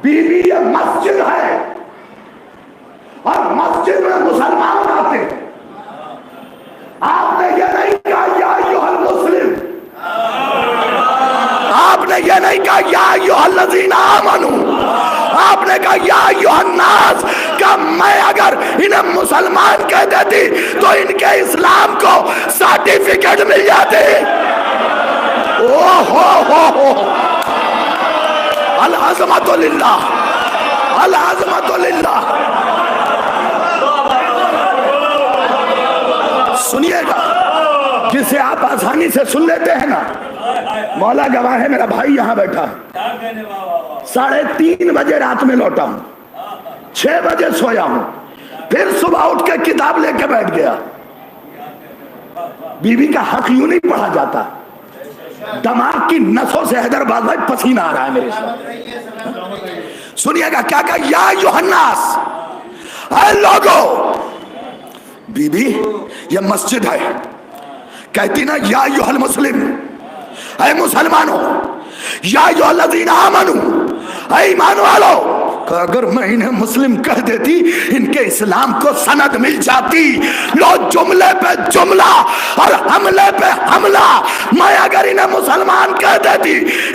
बीबी ये मस्जिद है और मस्जिद में मुसलमान आते हैं। आपने ये नहीं कहा या अय्युहल मुस्लिम, आपने ये नहीं कहा या अय्युहल्लज़ीना आमनू, आपने कहा या अय्युहन्नास। का मैं अगर इन्हें मुसलमान कह देती तो इनके इस्लाम को सर्टिफिकेट मिल जाते। ओहो हो अल अज़मतु लिल्लाह, अल अज़मतु लिल्लाह। सुनिएगा, जिसे आप आसानी से सुन लेते हैं ना, मौला गवाह है, मेरा भाई यहां बैठा है। 3:30 बजे रात में लौटा हूं, 6 बजे सोया हूं, फिर सुबह उठ के किताब लेके बैठ गया। बीवी का हक यूं नहीं पढ़ा जाता। दिमाग की नसों से हैदराबाद भाई पसीना आ रहा है मेरे साथ। सुनिएगा क्या कहा, या अय्युहन्नास, ऐ लोगो। बीबी ये मस्जिद है, कहती ना या अय्युहल मुस्लिम, ऐ मुसलमानों। या अय्युहल्लज़ीना आमनू, ऐ ईमान वालों। अगर मैं इन्हें मुस्लिम कह देती इनके इस्लाम को सनद मिल जाती। लो जुमले पे जुमला और हमले पे हमला। मैं अगर इन्हें मुसलमान कह देती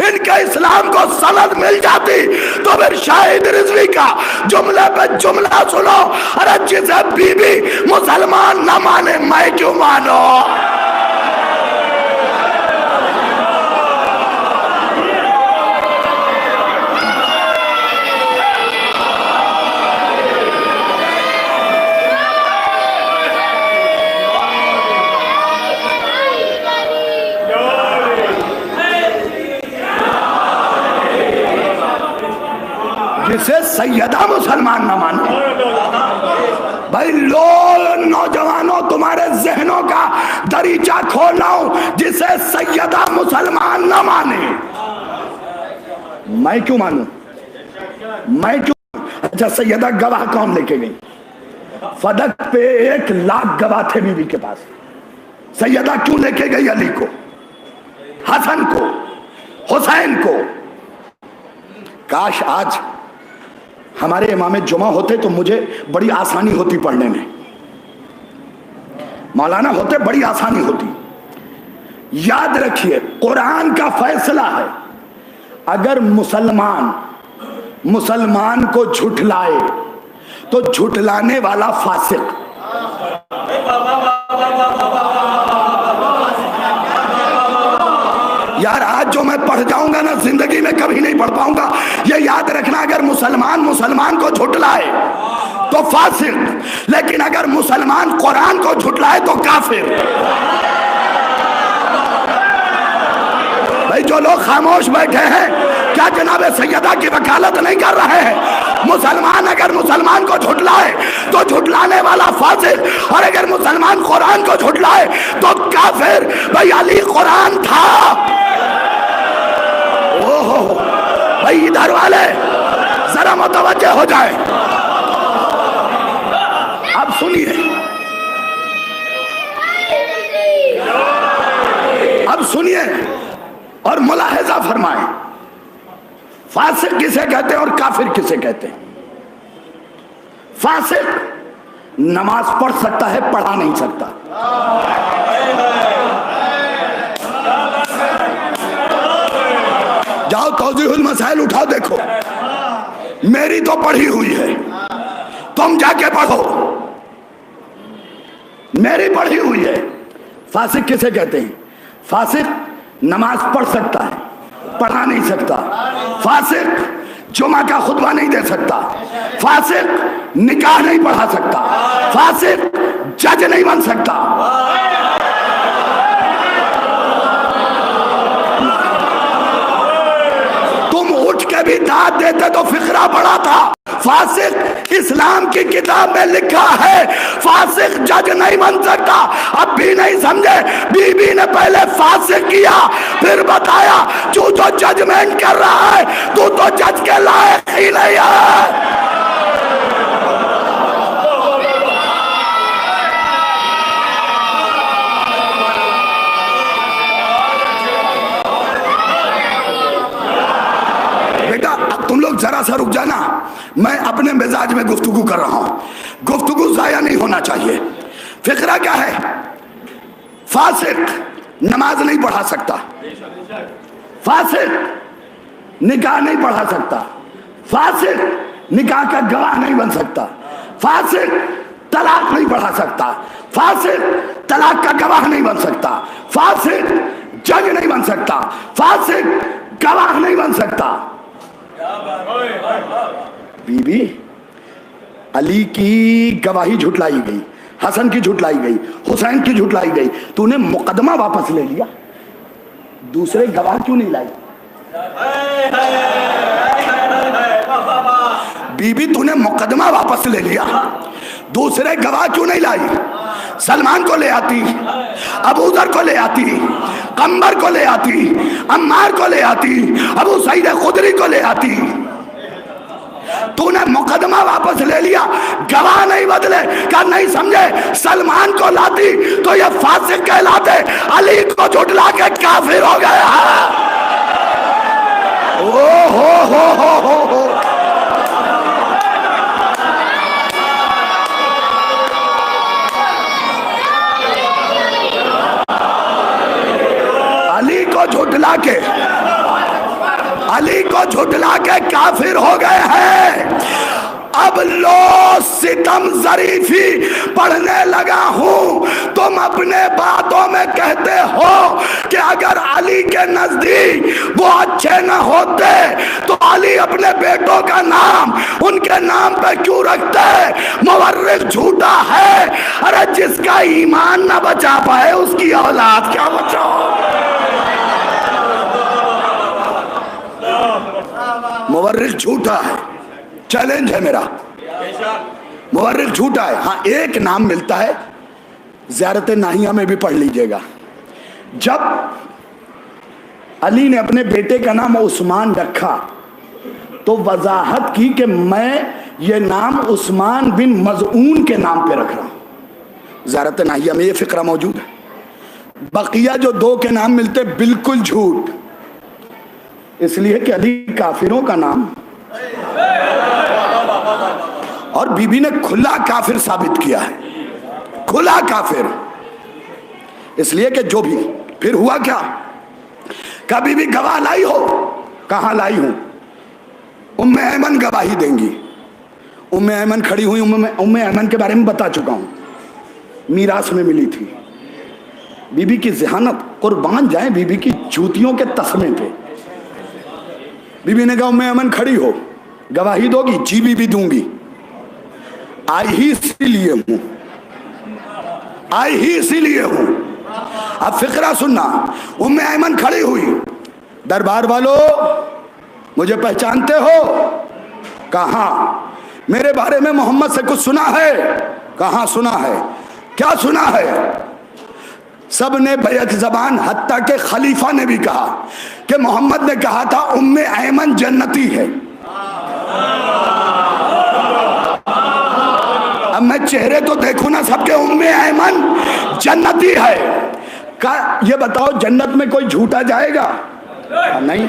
इनके इस्लाम को सनद मिल जाती तो फिर शाहिद रिजवी का जुमले पे जुमला सुनो। अरे जिसे बीबी मुसलमान न माने मैं क्यों मानो? जिसे सैयदा मुसलमान न माने। भाई लो नौजवानों, तुम्हारे जहनों का दरीचा खोल रहा हूं, जिसे सैयदा मुसलमान न माने। मैं क्यों मानूं? मैं क्यों? अच्छा सैयदा गवाह कौन लेके गई? फदक पे 1 लाख गवाह थे बीवी के पास। सैयदा क्यों लेके गई अली को, हसन को, हुसैन को? काश आज हमारे इमाम जुमा होते तो मुझे बड़ी आसानी होती पढ़ने में। मौलाना होते बड़ी आसानी होती। याद रखिए कुरान का फैसला है, अगर मुसलमान को झुठलाए तो झुठलाने वाला फासिक। यार आज जो मैं पढ़ जाऊंगा ना जिंदगी में कभी नहीं पढ़ पाऊंगा। ये याद रखना, अगर मुसलमान को झुठलाए तो फासिक, लेकिन अगर मुसलमान कुरान को झुठलाए तो काफिर। भाई जो लोग खामोश बैठे हैं, क्या जनाब सैयदा की वकालत नहीं कर रहे हैं? मुसलमान अगर मुसलमान को झुठलाए तो झुठलाने वाला फासिक, और अगर मुसलमान कुरान को झुठलाए तो काफिर। भाई अली कुरान था। ओहो भाई इधर वाले जरा मुतवज्जे हो जाए। अब सुनिए, अब सुनिए और मुलाहिजा फरमाएं, फासिक किसे कहते हैं और काफिर किसे कहते हैं? फासिक नमाज पढ़ सकता है, पढ़ा नहीं सकता। तौज़ीहुल मसाइल उठाओ, देखो मेरी तो पढ़ी हुई है, तुम जाके पढ़ो, मेरी पढ़ी हुई है। फासिक किसे कहते हैं? फासिक नमाज पढ़ सकता है, पढ़ा नहीं सकता। फासिक जुमा का खुतबा नहीं दे सकता। फासिक निकाह नहीं पढ़ा सकता। फासिक जज नहीं बन सकता। तुम उठ के भी दाद देते तो फिक्रा पड़ा था। फासिक इस्लाम की किताब में लिखा है, फासिक जज नहीं बन सकता। अब भी नहीं समझे? बीबी ने पहले फासिक किया, फिर बताया तू जो जजमेंट कर रहा है तू तो जज के लायक ही नहीं है। तुम लोग जरा सा रुक जाना, मैं अपने मिजाज में गुफ्तगू कर रहा हूं, गुफ्तगू जाया नहीं होना चाहिए। फिक्रा क्या है? फासिक नमाज नहीं पढ़ा सकता, फासिक निकाह नहीं पढ़ा सकता, फासिक निकाह का गवाह नहीं बन सकता, फासिक तलाक नहीं पढ़ा सकता, फासिक तलाक का गवाह नहीं बन सकता, फासिक जज नहीं बन सकता, फासिक गवाह नहीं बन सकता। बीबी अली की गवाही झुटलाई गई, हसन की झुटलाई गई, हुसैन की झुटलाई गई, तूने मुकदमा वापस ले लिया, दूसरे गवाह क्यों नहीं लाई? बीबी तूने मुकदमा वापस ले लिया, दूसरे गवाह क्यों नहीं लाई? सलमान को ले आती, अबू जर को ले आती, कंबर को ले आती, अम्मार को ले आती, अबू सईद खुदरी को ले आती। तूने मुकदमा वापस ले लिया, गवाह नहीं बदले। क्या नहीं समझे? सलमान को लाती तो ये फासिक कहलाते, अली को झुठला के काफिर हो गया। ओ हो। अली को झुठला के काफिर हो गए हैं। अब लो सितम जरीफी पढ़ने लगा हूं। तुम अपने बातों में कहते हो कि अगर अली के नजदीक वो अच्छे न होते तो अली अपने बेटों का नाम उनके नाम पे क्यों रखते? मुवर्रिख झूठा है। अरे जिसका ईमान न बचा पाए उसकी औलाद क्या बचाओ? मुवर्रिख झूठा है, चैलेंज है मेरा। मुवर्रिख झूठा है। हाँ, एक नाम मिलता है, ज़ियारत नाहिया में भी पढ़ लीजिएगा। जब अली ने अपने बेटे का नाम उस्मान रखा तो वजाहत की कि मैं ये नाम उस्मान बिन मज़ऊन के नाम पे रख रहा हूं। ज़ियारत नाहिया में ये फिक्रा मौजूद है। बकिया जो दो के नाम मिलते बिल्कुल झूठ, इसलिए कि अली काफिरों का नाम, और बीबी ने खुला काफिर साबित किया है, खुला काफिर। इसलिए कि जो भी फिर हुआ क्या, कभी भी गवाह लाई हो? कहां लाई हूं? उम्मे ऐमन गवाही देंगी। उम्मे ऐमन खड़ी हुई। उम्मे ऐमन के बारे में बता चुका हूं, मीरास में मिली थी। बीबी की ज़हानत, कुर्बान जाए बीबी की जूतियों के तस्मे पे। बीबी ने कहा उम्मे ऐमन खड़ी हो, गवाही दोगी? जी बीबी दूंगी। आई ही इसीलिए हूं, आई ही इसीलिए हूं। अब फिक्रा सुनना। उम्मे ऐमन खड़ी हुई, दरबार वालों मुझे पहचानते हो? कहा मेरे बारे में मोहम्मद से कुछ सुना है? कहा सुना है। क्या सुना है? सब ने बैत ज़बान, हत्ता के खलीफा ने भी कहा कि मोहम्मद ने कहा था उम्मे ऐमन जन्नती है। अब मैं चेहरे तो देखूं ना सबके, उम्मे ऐमन जन्नती है। का ये बताओ जन्नत में कोई झूठा जाएगा? नहीं।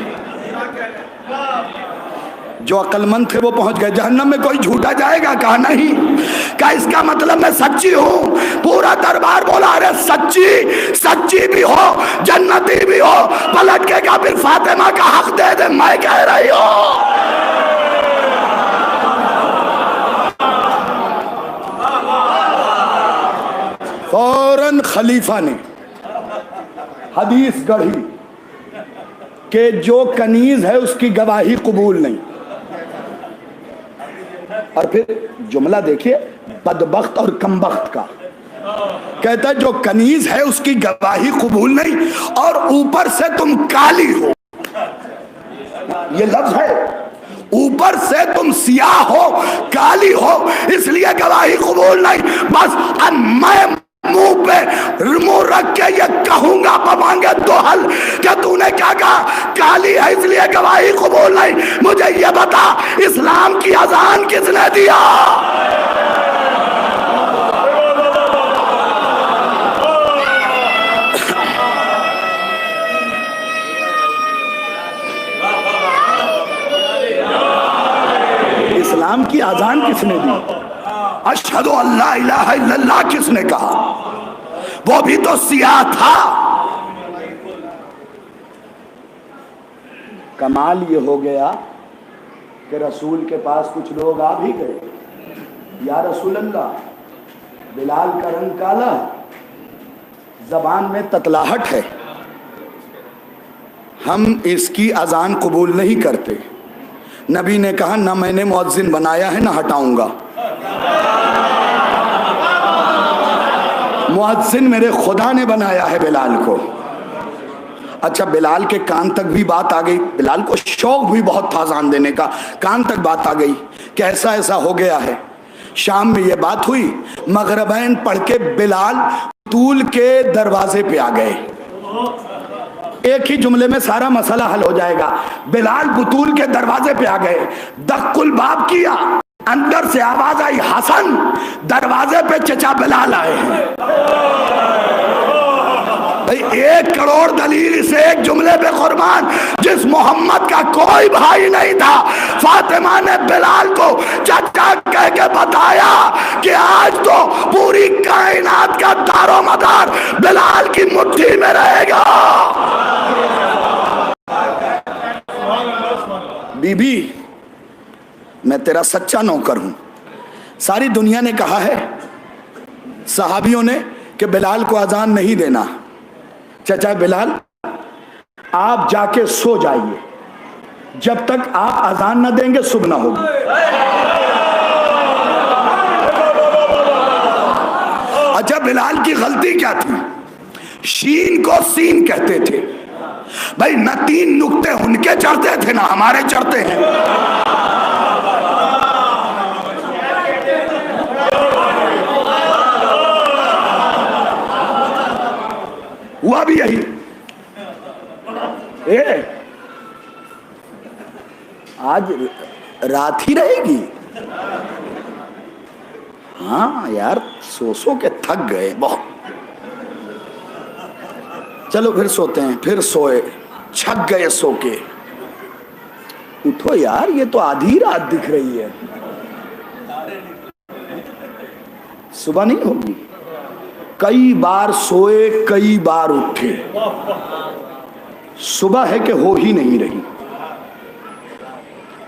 जो अक्लमंद थे वो पहुंच गए। जहन्नम में कोई झूठा जाएगा? कहा नहीं। क्या इसका मतलब मैं सच्ची हूं? पूरा दरबार बोला अरे सच्ची, सच्ची भी हो जन्नती भी हो। पलट के क्या फिर फातिमा का हक दे दे, मैं कह रही हूं। फौरन खलीफा ने हदीस गढ़ी कि जो कनीज है उसकी गवाही कबूल नहीं। और फिर जुमला देखिए बदबख्त और कमबख्त का। कहता है जो कनीज है उसकी गवाही कबूल नहीं, और ऊपर से तुम काली हो। ये लफ्ज है, ऊपर से तुम सियाह हो, काली हो, इसलिए गवाही कबूल नहीं। बस अब मैं मुंह पे मुंह रख के ये कहूंगा पवांगे दोहल क्या तूने क्या कहा? काली है इसलिए गवाही कबूल नहीं। मुझे ये बता इस्लाम की अजान किसने दिया? इस्लाम की अजान किसने दी? अशहदु अल्ला इलाहा इल्लल्लाह किसने कहा? वो भी तो सियाह था। कमाल ये हो गया कि रसूल के पास कुछ लोग आ भी गए। या रसूल अल्लाह, बिलाल का रंग काला है, जबान में ततलाहट है, हम इसकी अजान कबूल नहीं करते। नबी ने कहा ना मैंने मुअज्जिन बनाया है ना हटाऊंगा। मुअज्जिन मेरे खुदा ने बनाया है बिलाल को। अच्छा, बिलाल के कान तक भी बात आ गई। बिलाल को शौक भी बहुत था अजान देने का। कान तक बात आ गई कि ऐसा ऐसा हो गया है। शाम में ये बात हुई। मगरबैन पढ़ के बिलाल बतूल के दरवाजे पे आ गए। एक ही जुमले में सारा मसला हल हो जाएगा। बिलाल बतूल के दरवाजे पे आ गए, दक्कुल बाब किया, अंदर से आवाज आई हसन। दरवाजे पे चचा बिलाल आए हैं। 1 करोड़ दलील इसे एक जुमले पे कुर्बान। जिस मोहम्मद का कोई भाई नहीं था, फातिमा ने बिलाल को चचा कह के बताया कि आज तो पूरी कायनात का दारो मदार बिलाल की मुट्ठी में रहेगा। बीबी, मैं तेरा सच्चा नौकर हूं। सारी दुनिया ने कहा है, सहाबियों ने, कि बिलाल को अजान नहीं देना। चाचा बिलाल, आप जाके सो जाइए, जब तक आप अजान न देंगे सुबह ना होगी। अच्छा, बिलाल की गलती क्या थी? शीन को सीन कहते थे। भाई न 3 नुक्ते उनके चढ़ते थे ना हमारे चढ़ते हैं। हुआ भी यही। आज रात ही रहेगी। हाँ यार, सो के थक गए बहुत। चलो फिर सोते हैं। फिर सोए, छक गए सो के। उठो यार, ये तो आधी रात दिख रही है, सुबह नहीं होगी। कई बार सोए, कई बार उठे, सुबह है कि हो ही नहीं रही।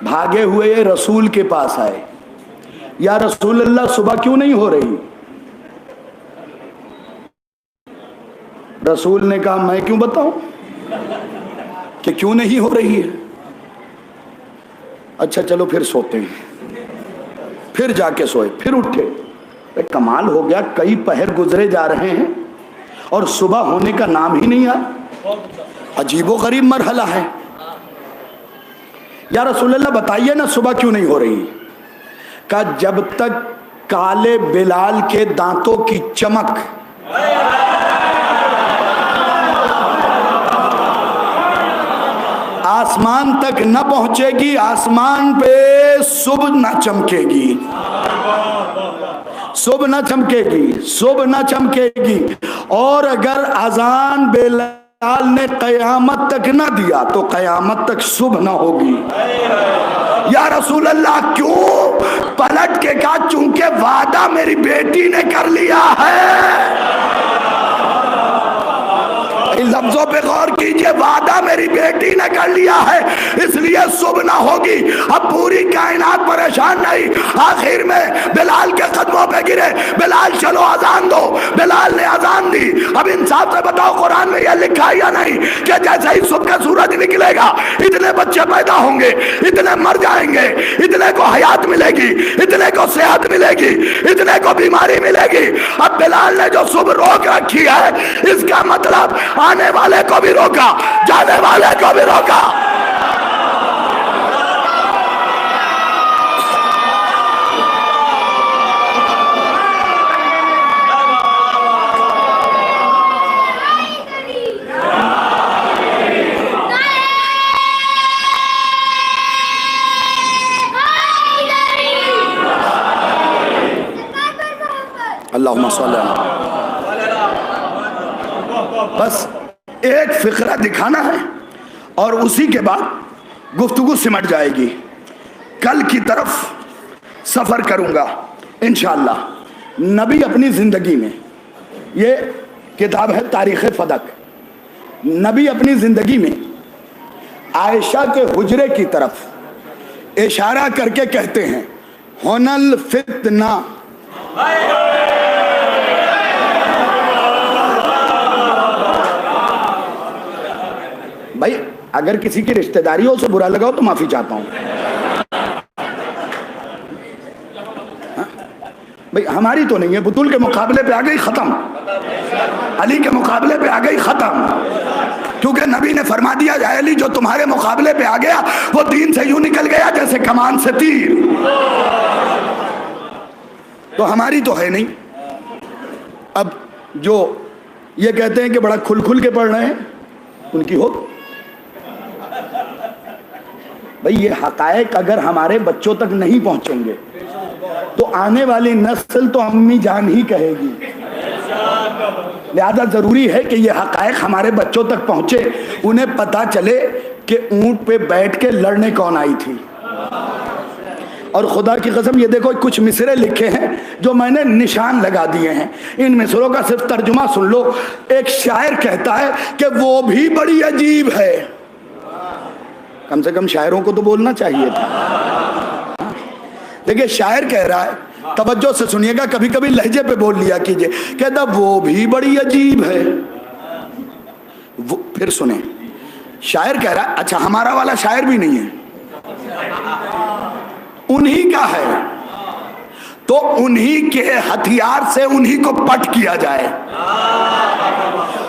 भागे हुए रसूल के पास आए, या रसूल अल्लाह सुबह क्यों नहीं हो रही? रसूल ने कहा मैं क्यों बताऊं कि क्यों नहीं हो रही है। अच्छा चलो फिर सोते हैं। फिर जाके सोए, फिर उठे। कमाल हो गया, कई पहर गुजरे जा रहे हैं और सुबह होने का नाम ही नहीं आया। अजीबो गरीब मरहला है। या रसूल अल्लाह बताइए ना सुबह क्यों नहीं हो रही? का जब तक काले बिलाल के दांतों की चमक आसमान तक न पहुंचेगी, आसमान पे सुबह न चमकेगी, सुबह न चमकेगी, सुबह न चमकेगी। और अगर अजान बिलाल ने कयामत तक न दिया तो कयामत तक सुबह न होगी। या रसूल अल्लाह क्यों? पलट के कहा चूंकि वादा मेरी बेटी ने कर लिया है। लफ्जों पे गौर कीजिए, वादा मेरी बेटी ने कर लिया है इसलिए सुबह ना होगी। अब पूरी कायनात परेशान नहीं, आखिर में बिलाल के कदमों पे गिरे, बिलाल चलो अजान दो, बिलाल ने अजान दी। अब इंसाफ से बताओ कुरान में यह लिखा है या नहीं कि जैसे ही सुबह का सूरज निकलेगा इतने बच्चे पैदा होंगे, इतने मर जाएंगे, इतने को हयात मिलेगी, इतने को सेहत मिलेगी, इतने को बीमारी मिलेगी। अब बिलाल ने जो सुबह रोक रखी है इसका मतलब आने वाले को भी रोका, जाने वाले को भी रोका। अल्लाहुम्मा सल्ली अला। बस एक फिक्रा दिखाना है और उसी के बाद गुफ्तगू सिमट जाएगी। कल की तरफ सफर करूंगा इंशाअल्लाह। नबी अपनी जिंदगी में, ये किताब है तारीख फदक, नबी अपनी जिंदगी में आयशा के हुजरे की तरफ इशारा करके कहते हैं होनल फितना। भाई अगर किसी की रिश्तेदारी हो उसे बुरा लगाओ तो माफी चाहता हूं। भाई हमारी तो नहीं है, बुतूल के मुकाबले पे आ गई खत्म, अली के मुकाबले पे आ गई खत्म। क्योंकि नबी ने फरमा दिया जाए अली जो तुम्हारे मुकाबले पे आ गया वो दीन से यूं निकल गया जैसे कमान से तीर। तो हमारी तो है नहीं। अब जो ये कहते हैं कि बड़ा खुल खुल के पढ़ रहे हैं उनकी हो। भाई ये हकायक अगर हमारे बच्चों तक नहीं पहुंचेंगे तो आने वाली नस्ल तो अम्मी जान ही कहेगी। लिहाजा जरूरी है कि ये हकायक हमारे बच्चों तक पहुंचे, उन्हें पता चले कि ऊंट पे बैठ के लड़ने कौन आई थी। और खुदा की कसम ये देखो कुछ मिसरे लिखे हैं जो मैंने निशान लगा दिए हैं, इन मिसरों का सिर्फ तर्जुमा सुन लो। एक शायर कहता है कि वो भी बड़ी अजीब है। कम से कम शायरों को तो बोलना चाहिए था। देखिए शायर कह रहा है, तवज्जो से सुनिएगा, कभी कभी लहजे पे बोल लिया कीजिए। कहता वो भी बड़ी अजीब है। वो फिर सुने, शायर कह रहा है, अच्छा हमारा वाला शायर भी नहीं है, उन्हीं का है, तो उन्हीं के हथियार से उन्हीं को पट किया जाए।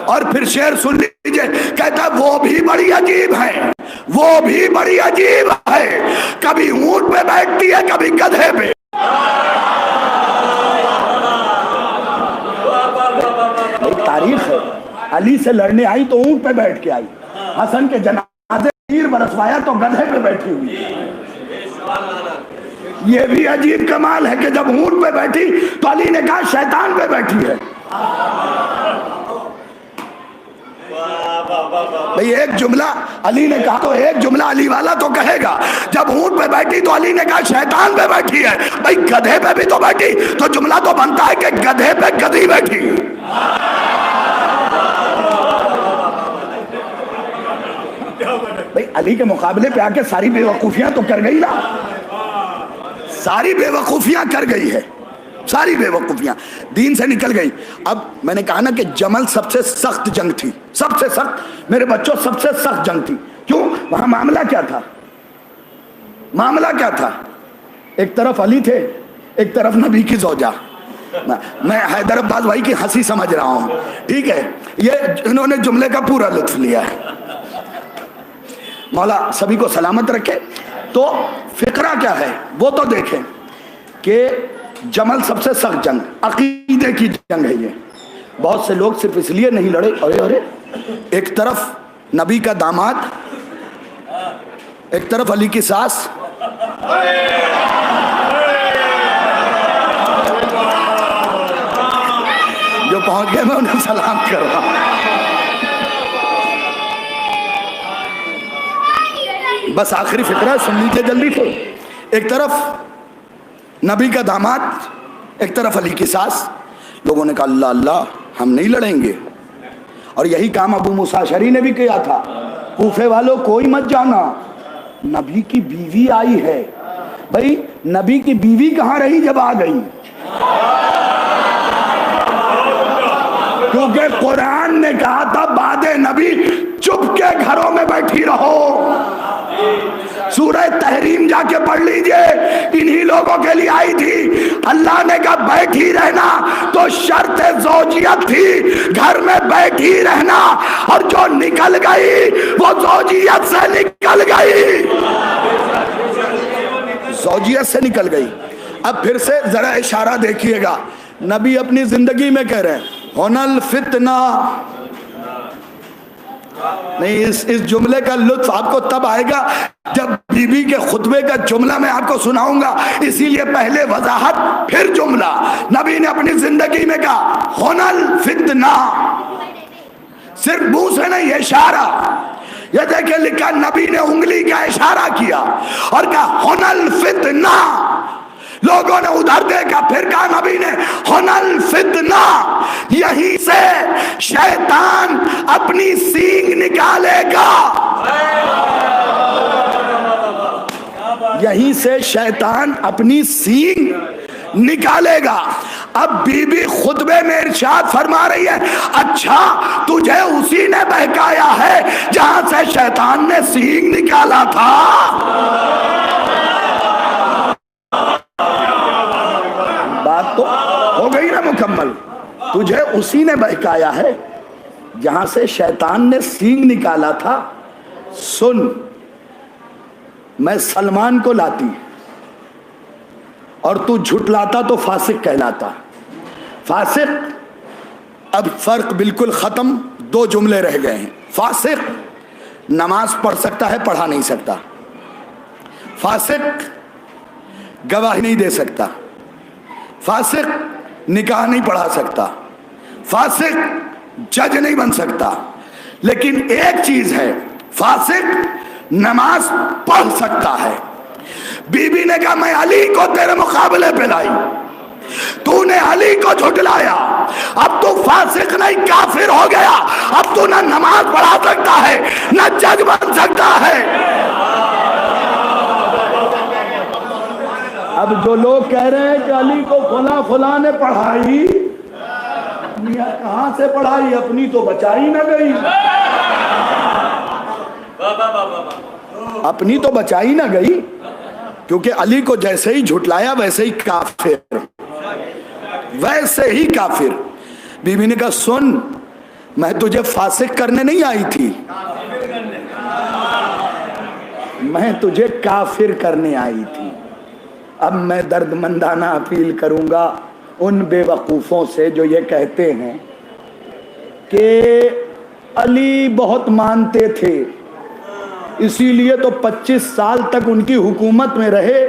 और फिर शेर सुन लीजिए, कहता वो भी बड़ी अजीब है, वो भी बड़ी अजीब है, कभी ऊंट पे बैठती है कभी गधे पे। तारीख है, अली से लड़ने आई तो ऊंट पे बैठ के आई, हसन के जनाजे तीर बरसवाया तो गधे पे बैठी हुई। ये भी अजीब कमाल है कि जब ऊंट पे बैठी तो अली ने कहा शैतान पे बैठी है। भाई एक जुमला अली ने कहा तो एक जुमला अली वाला तो कहेगा, जब ऊंट पे बैठी तो अली ने कहा शैतान पे बैठी है। भाई गधे पे भी तो बैठी तो जुमला तो बनता है कि गधे पे गधी बैठी। भाई अली के मुकाबले पे आके सारी बेवकूफियां तो कर गई ना, सारी बेवकूफियां कर गई है, सारी बेवकूफियां दीन से निकल गई। अब मैंने कहा ना कि जमल सबसे सख्त जंग थी, सबसे सख्त, मेरे बच्चों सबसे सख्त जंग थी। क्यों? वहां मामला क्या था? मामला क्या था? एक तरफ अली थे, एक तरफ नबी की ज़ौजा। मैं हैदर अब्बास भाई की हंसी समझ रहा हूं, ठीक है, ये इन्होंने जुमले का पूरा लुत्फ लिया है। मौला सभी को सलामत रखे। तो फिक्रा क्या है वो तो देखें कि जमल सबसे सख्त जंग, अकीदे की जंग है ये। बहुत से लोग सिर्फ इसलिए नहीं लड़े, अरे अरे एक तरफ नबी का दामाद, एक तरफ अली की सास, जो पहुंच गए मैं उन्हें सलाम कर रहा हूं। बस आखिरी फिक्रा सुन लीजिए जल्दी से। एक तरफ नबी का दामाद, एक तरफ अली की सास। लोगों ने कहा अल्लाह अल्लाह, हम नहीं लड़ेंगे। और यही काम अबू मूसा अशअरी ने भी किया था। कूफे वालों कोई मत जाना, नबी की बीवी आई है। भाई नबी की बीवी कहां रही जब आ गई? क्योंकि कुरान ने कहा था बादे नबी चुप के घरों में बैठी रहो। सूरह तहरीम जाके पढ़ लीजिए, इन्हीं लोगों के लिए आई थी। अल्लाह ने कहा बैठी रहना, तो शर्त ज़ौजियत थी, घर में बैठी रहना। और जो निकल गई वो ज़ौजियत से निकल गई, ज़ौजियत से निकल गई। अब फिर से जरा इशारा देखिएगा, नबी अपनी जिंदगी में कह रहे हैं होनल फितना। नहीं, इस जुमले का लुत्फ आपको तब आएगा जब बीबी के खुतबे का जुमला मैं आपको सुनाऊंगा, इसीलिए पहले वजाहत फिर जुमला। नबी ने अपनी जिंदगी में कहा होनल फितना, सिर्फ मुंह से नहीं, इशारा। ये देखिए लिखा, नबी ने उंगली का इशारा किया और कहा होनल फितना। लोगों ने उधर देखा, फिर कहा नबी ने होनल फितना। यहीं से शैतान अपनी सींग निकालेगा, यहीं से शैतान अपनी सींग निकालेगा। अब बीबी खुतबे में इरशाद फरमा रही है, अच्छा तुझे उसी ने बहकाया है जहां से शैतान ने सींग निकाला था। बात तो हो गई ना मुकम्मल। तुझे उसी ने बहकाया है जहां से शैतान ने सींग निकाला था। सुन, मैं सलमान को लाती और तू झुटलाता तो फासिक कहलाता। फासिक, अब फर्क बिल्कुल खत्म, दो जुमले रह गए हैं। फासिक नमाज पढ़ सकता है, पढ़ा नहीं सकता। फासिक गवाही नहीं दे सकता। फासिक निकाह नहीं पढ़ा सकता। फासिक जज नहीं बन सकता। लेकिन एक चीज है, फासिक नमाज पढ़ सकता है। बीबी ने कहा मैं अली को तेरे मुकाबले पे लाई, तूने अली को झुटलाया, अब तू फासिक नहीं काफिर हो गया। अब तू ना नमाज पढ़ा सकता है, ना जज बन सकता है। अब जो लोग कह रहे हैं कि अली को फला फला ने पढ़ाई, कहां से पढ़ाई? अपनी तो बचाई ना गई, अपनी तो बचाई ना गई। क्योंकि अली को जैसे ही झुटलाया वैसे ही काफिर, वैसे ही काफिर। बीबी ने कहा सुन, मैं तुझे फासिक करने नहीं आई थी, मैं तुझे काफिर करने आई थी। अब मैं दर्दमंदाना अपील करूंगा उन बेवकूफ़ों से जो ये कहते हैं कि अली बहुत मानते थे, इसीलिए तो 25 साल तक उनकी हुकूमत में रहे,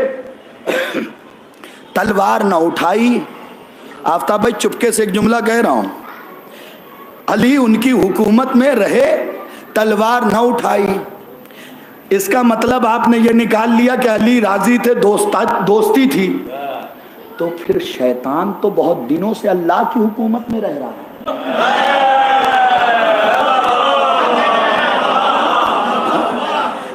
तलवार न उठाई। आफ्ताब भाई चुपके से एक जुमला कह रहा हूं, अली उनकी हुकूमत में रहे, तलवार न उठाई। इसका मतलब आपने ये निकाल लिया कि अली राजी थे, दोस्ती थी। तो फिर शैतान तो बहुत दिनों से अल्लाह की हुकूमत में रह रहा है।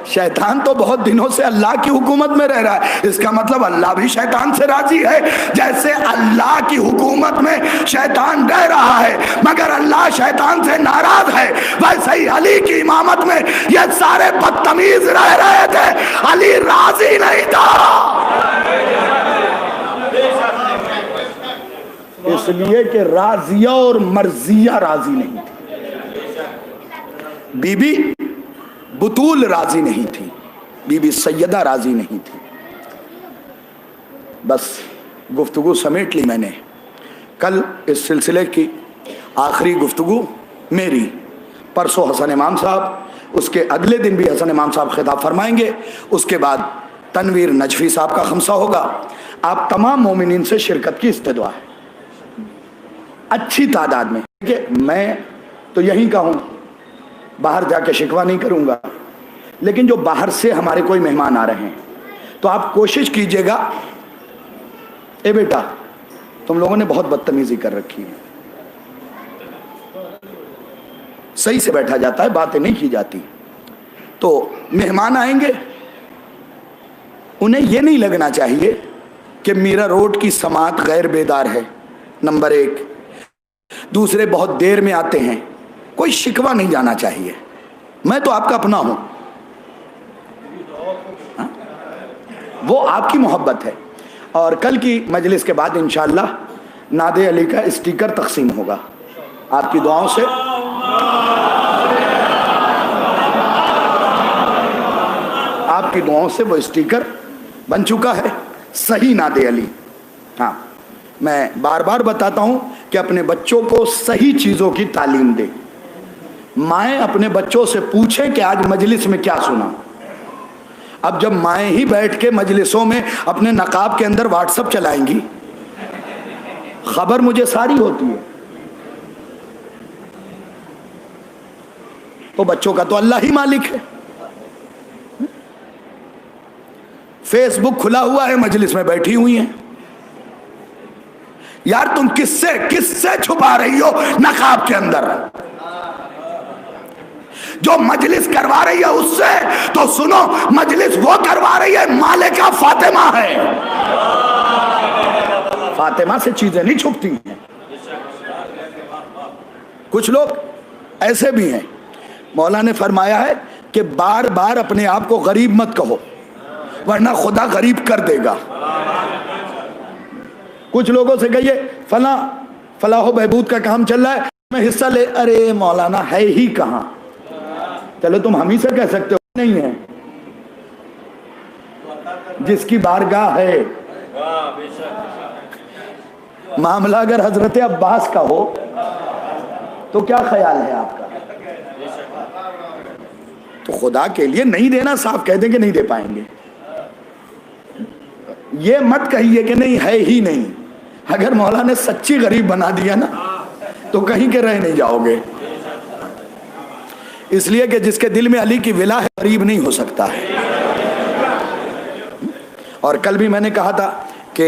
शैतान तो बहुत दिनों से अल्लाह की हुकूमत में रह रहा है। इसका मतलब अल्लाह भी शैतान से राजी है। जैसे अल्लाह की हुकूमत में शैतान रह रहा है मगर अल्लाह शैतान से नाराज है, वैसे ही अली की इमामत में ये सारे बदतमीज रह रहे थे, अली राजी नहीं था। इसलिए कि राजिया और मर्जिया राजी नहीं थी। बीबी बुतूल राजी नहीं थी, बीबी सैयदा राजी नहीं थी। बस गुफ्तगू समेट ली मैंने। कल इस सिलसिले की आखिरी गुफ्तगू मेरी, परसों हसन इमाम साहब, उसके अगले दिन भी हसन इमाम साहब खिताब फरमाएंगे, उसके बाद तनवीर नजफी साहब का खमसा होगा। आप तमाम मोमिनीन से शिरकत की इस्तदुआ है अच्छी तादाद में। मैं तो यहीं का हूँ, बाहर जाके शिकवा नहीं करूँगा। लेकिन जो बाहर से हमारे कोई मेहमान आ रहे हैं तो आप कोशिश कीजिएगा, ए बेटा तुम लोगों ने बहुत बदतमीजी कर रखी है, सही से बैठा जाता है, बातें नहीं की जाती। तो मेहमान आएंगे, उन्हें यह नहीं लगना चाहिए कि मीरा रोड की समात गैर बेदार है, नंबर एक। दूसरे बहुत देर में आते हैं, कोई शिकवा नहीं जाना चाहिए, मैं तो आपका अपना हूं, वो आपकी मोहब्बत है। और कल की मजलिस के बाद इंशाअल्लाह नादे अली का स्टिकर तकसीम होगा, आपकी दुआओं से। आपकी दुआओं से वो स्टिकर बन चुका है, सही नादे अली। हाँ, मैं बार बार बताता हूं कि अपने बच्चों को सही चीजों की तालीम दे। माएँ अपने बच्चों से पूछें कि आज मजलिस में क्या सुना। अब जब माएँ ही बैठ के मजलिसों में अपने नकाब के अंदर व्हाट्सएप चलाएंगी, खबर मुझे सारी होती है, तो बच्चों का तो अल्लाह ही मालिक है। फेसबुक खुला हुआ है, मजलिस में बैठी हुई हैं। यार तुम किससे किससे छुपा रही हो नकाब के अंदर? जो मजलिस करवा रही है उससे तो सुनो, मजलिस वो करवा रही है मालिका फातिमा है। फातिमा से चीजें नहीं छुपती हैं। कुछ लोग ऐसे भी हैं, मौला ने फरमाया है कि बार बार अपने आप को गरीब मत कहो, वरना खुदा गरीब कर देगा। कुछ लोगों से कहिए फलाहो बहबूद का काम चल रहा है, मैं हिस्सा ले, अरे मौलाना है ही कहां? चलो तुम हम ही से कह सकते हो, नहीं है, जिसकी बारगाह है। मामला अगर हजरत अब्बास का हो तो क्या ख्याल है आपका? तो खुदा के लिए नहीं देना, साफ कह दें कि नहीं दे पाएंगे। ये मत कहिए कि नहीं है ही नहीं। अगर मौला ने सच्ची गरीब बना दिया ना तो कहीं के रह नहीं जाओगे। इसलिए कि जिसके दिल में अली की विला है गरीब नहीं हो सकता है। और कल भी मैंने कहा था कि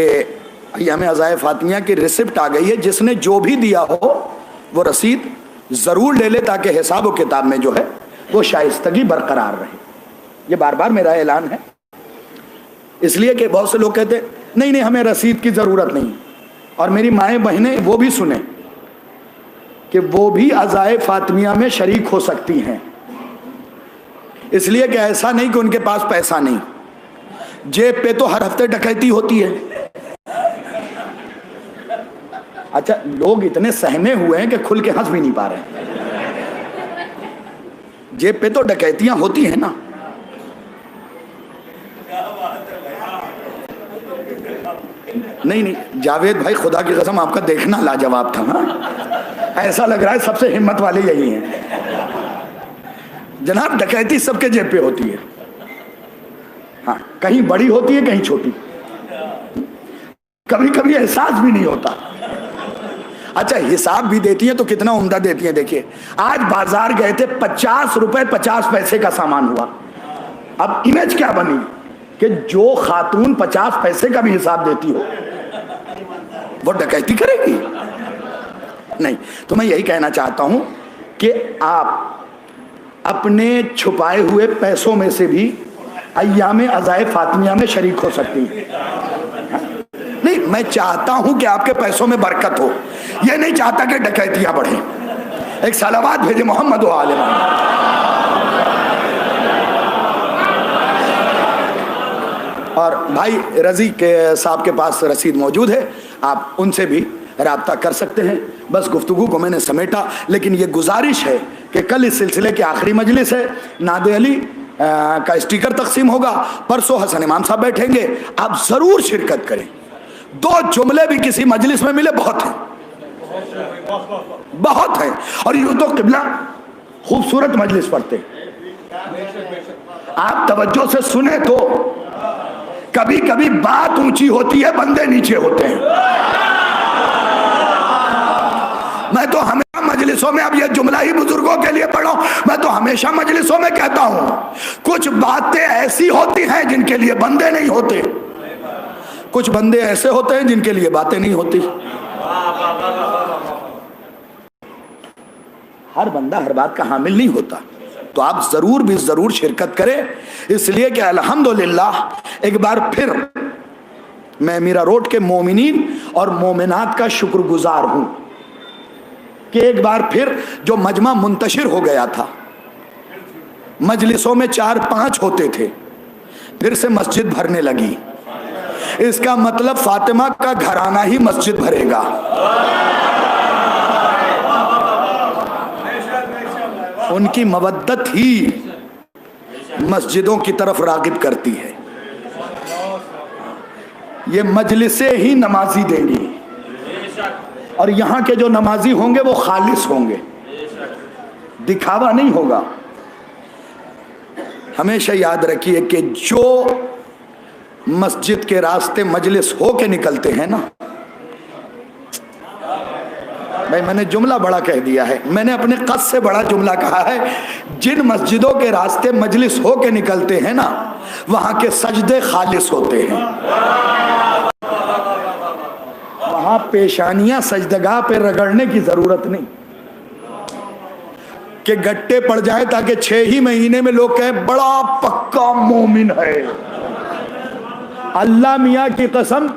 हमें अज़ाए फातिमिया की रिसिप्ट आ गई है, जिसने जो भी दिया हो वो रसीद जरूर ले ले, ताकि हिसाब व किताब में जो है वो शाइस्तगी बरकरार रहे। ये बार बार मेरा ऐलान है। इसलिए कि बहुत से लोग कहते नहीं नहीं हमें रसीद की जरूरत नहीं, और मेरी माएँ बहनें वो भी सुने कि वो भी अज़ाए फातिमिया में शरीक हो सकती हैं। इसलिए कि ऐसा नहीं कि उनके पास पैसा नहीं, जेब पे तो हर हफ्ते डकैती होती है। अच्छा, लोग इतने सहमे हुए हैं कि खुल के हंस भी नहीं पा रहे। जेब पे तो डकैतियां होती हैं ना। नहीं नहीं जावेद भाई, खुदा की कसम आपका देखना लाजवाब था। हाँ, ऐसा लग रहा है सबसे हिम्मत वाले यही हैं। जनाब, डकैती सबके जेब पे होती है। हाँ, कहीं बड़ी होती है, कहीं छोटी, कभी कभी एहसास भी नहीं होता। अच्छा, हिसाब भी देती है तो कितना उम्दा देती है। देखिए, आज बाजार गए थे, 50 रुपए 50 पैसे का सामान हुआ। अब इमेज क्या बनी कि जो खातून 50 पैसे का भी हिसाब देती हो वो डकैती करेगी? नहीं। तो मैं यही कहना चाहता हूं कि आप अपने छुपाए हुए पैसों में से भी अय्याम अज़ाए फातिमिया में शरीक हो सकती हैं। नहीं, मैं चाहता हूं कि आपके पैसों में बरकत हो, यह नहीं चाहता कि डकैतियां बढ़े। एक सलावत भेजे मोहम्मद वाले। और भाई रजी के साहब के पास रसीद मौजूद है, आप उनसे भी राब्ता कर सकते हैं। बस गुफ्तगू को मैंने समेटा, लेकिन ये गुजारिश है कि कल इस सिलसिले की आखिरी मजलिस है, नादे अली का स्टिकर तकसीम होगा, परसों हसन इमाम साहब बैठेंगे, आप जरूर शिरकत करें। 2 जुमले भी किसी मजलिस में मिले बहुत हैं, बहुत है। और यूं तो किबला खूबसूरत मजलिस पढ़ते, आप तवज्जो से सुने तो कभी कभी बात ऊंची होती है, बंदे नीचे होते हैं। मैं तो हमेशा मजलिस मजलिसों में अब ये जुमला ही बुजुर्गों के लिए पढ़ो, मैं तो हमेशा मजलिसों में कहता हूं, कुछ बातें ऐसी होती हैं जिनके लिए बंदे नहीं होते, कुछ बंदे ऐसे होते हैं जिनके लिए बातें नहीं होती। हर बंदा हर बात का हामिल नहीं होता। तो आप जरूर भी जरूर शिरकत करें, इसलिए कि अल्हम्दुलिल्लाह एक बार फिर मैं मीरा रोड के मोमिनीन और मोमिनात का शुक्रगुजार हूं कि एक बार फिर जो मजमा मुंतशिर हो गया था, मजलिसों में 4-5 होते थे, फिर से मस्जिद भरने लगी। इसका मतलब फातिमा का घराना ही मस्जिद भरेगा। उनकी मवद्दत ही मस्जिदों की तरफ रागिब करती है। ये मजलिसें ही नमाजी देंगी, और यहां के जो नमाजी होंगे वो खालिस होंगे, दिखावा नहीं होगा। हमेशा याद रखिए कि जो मस्जिद के रास्ते मजलिस हो के निकलते हैं ना, भाई मैंने जुमला बड़ा कह दिया है, मैंने अपने कद से बड़ा जुमला कहा है, जिन मस्जिदों के रास्ते मजलिस हो के निकलते हैं ना, वहां के सजदे खालिस होते हैं। वहां पेशानियां सजदगाह पे रगड़ने की जरूरत नहीं कि गट्टे पड़ जाए ताकि 6 ही महीने में लोग कहें बड़ा पक्का मोमिन है। अल्लाह मियाँ की कसम,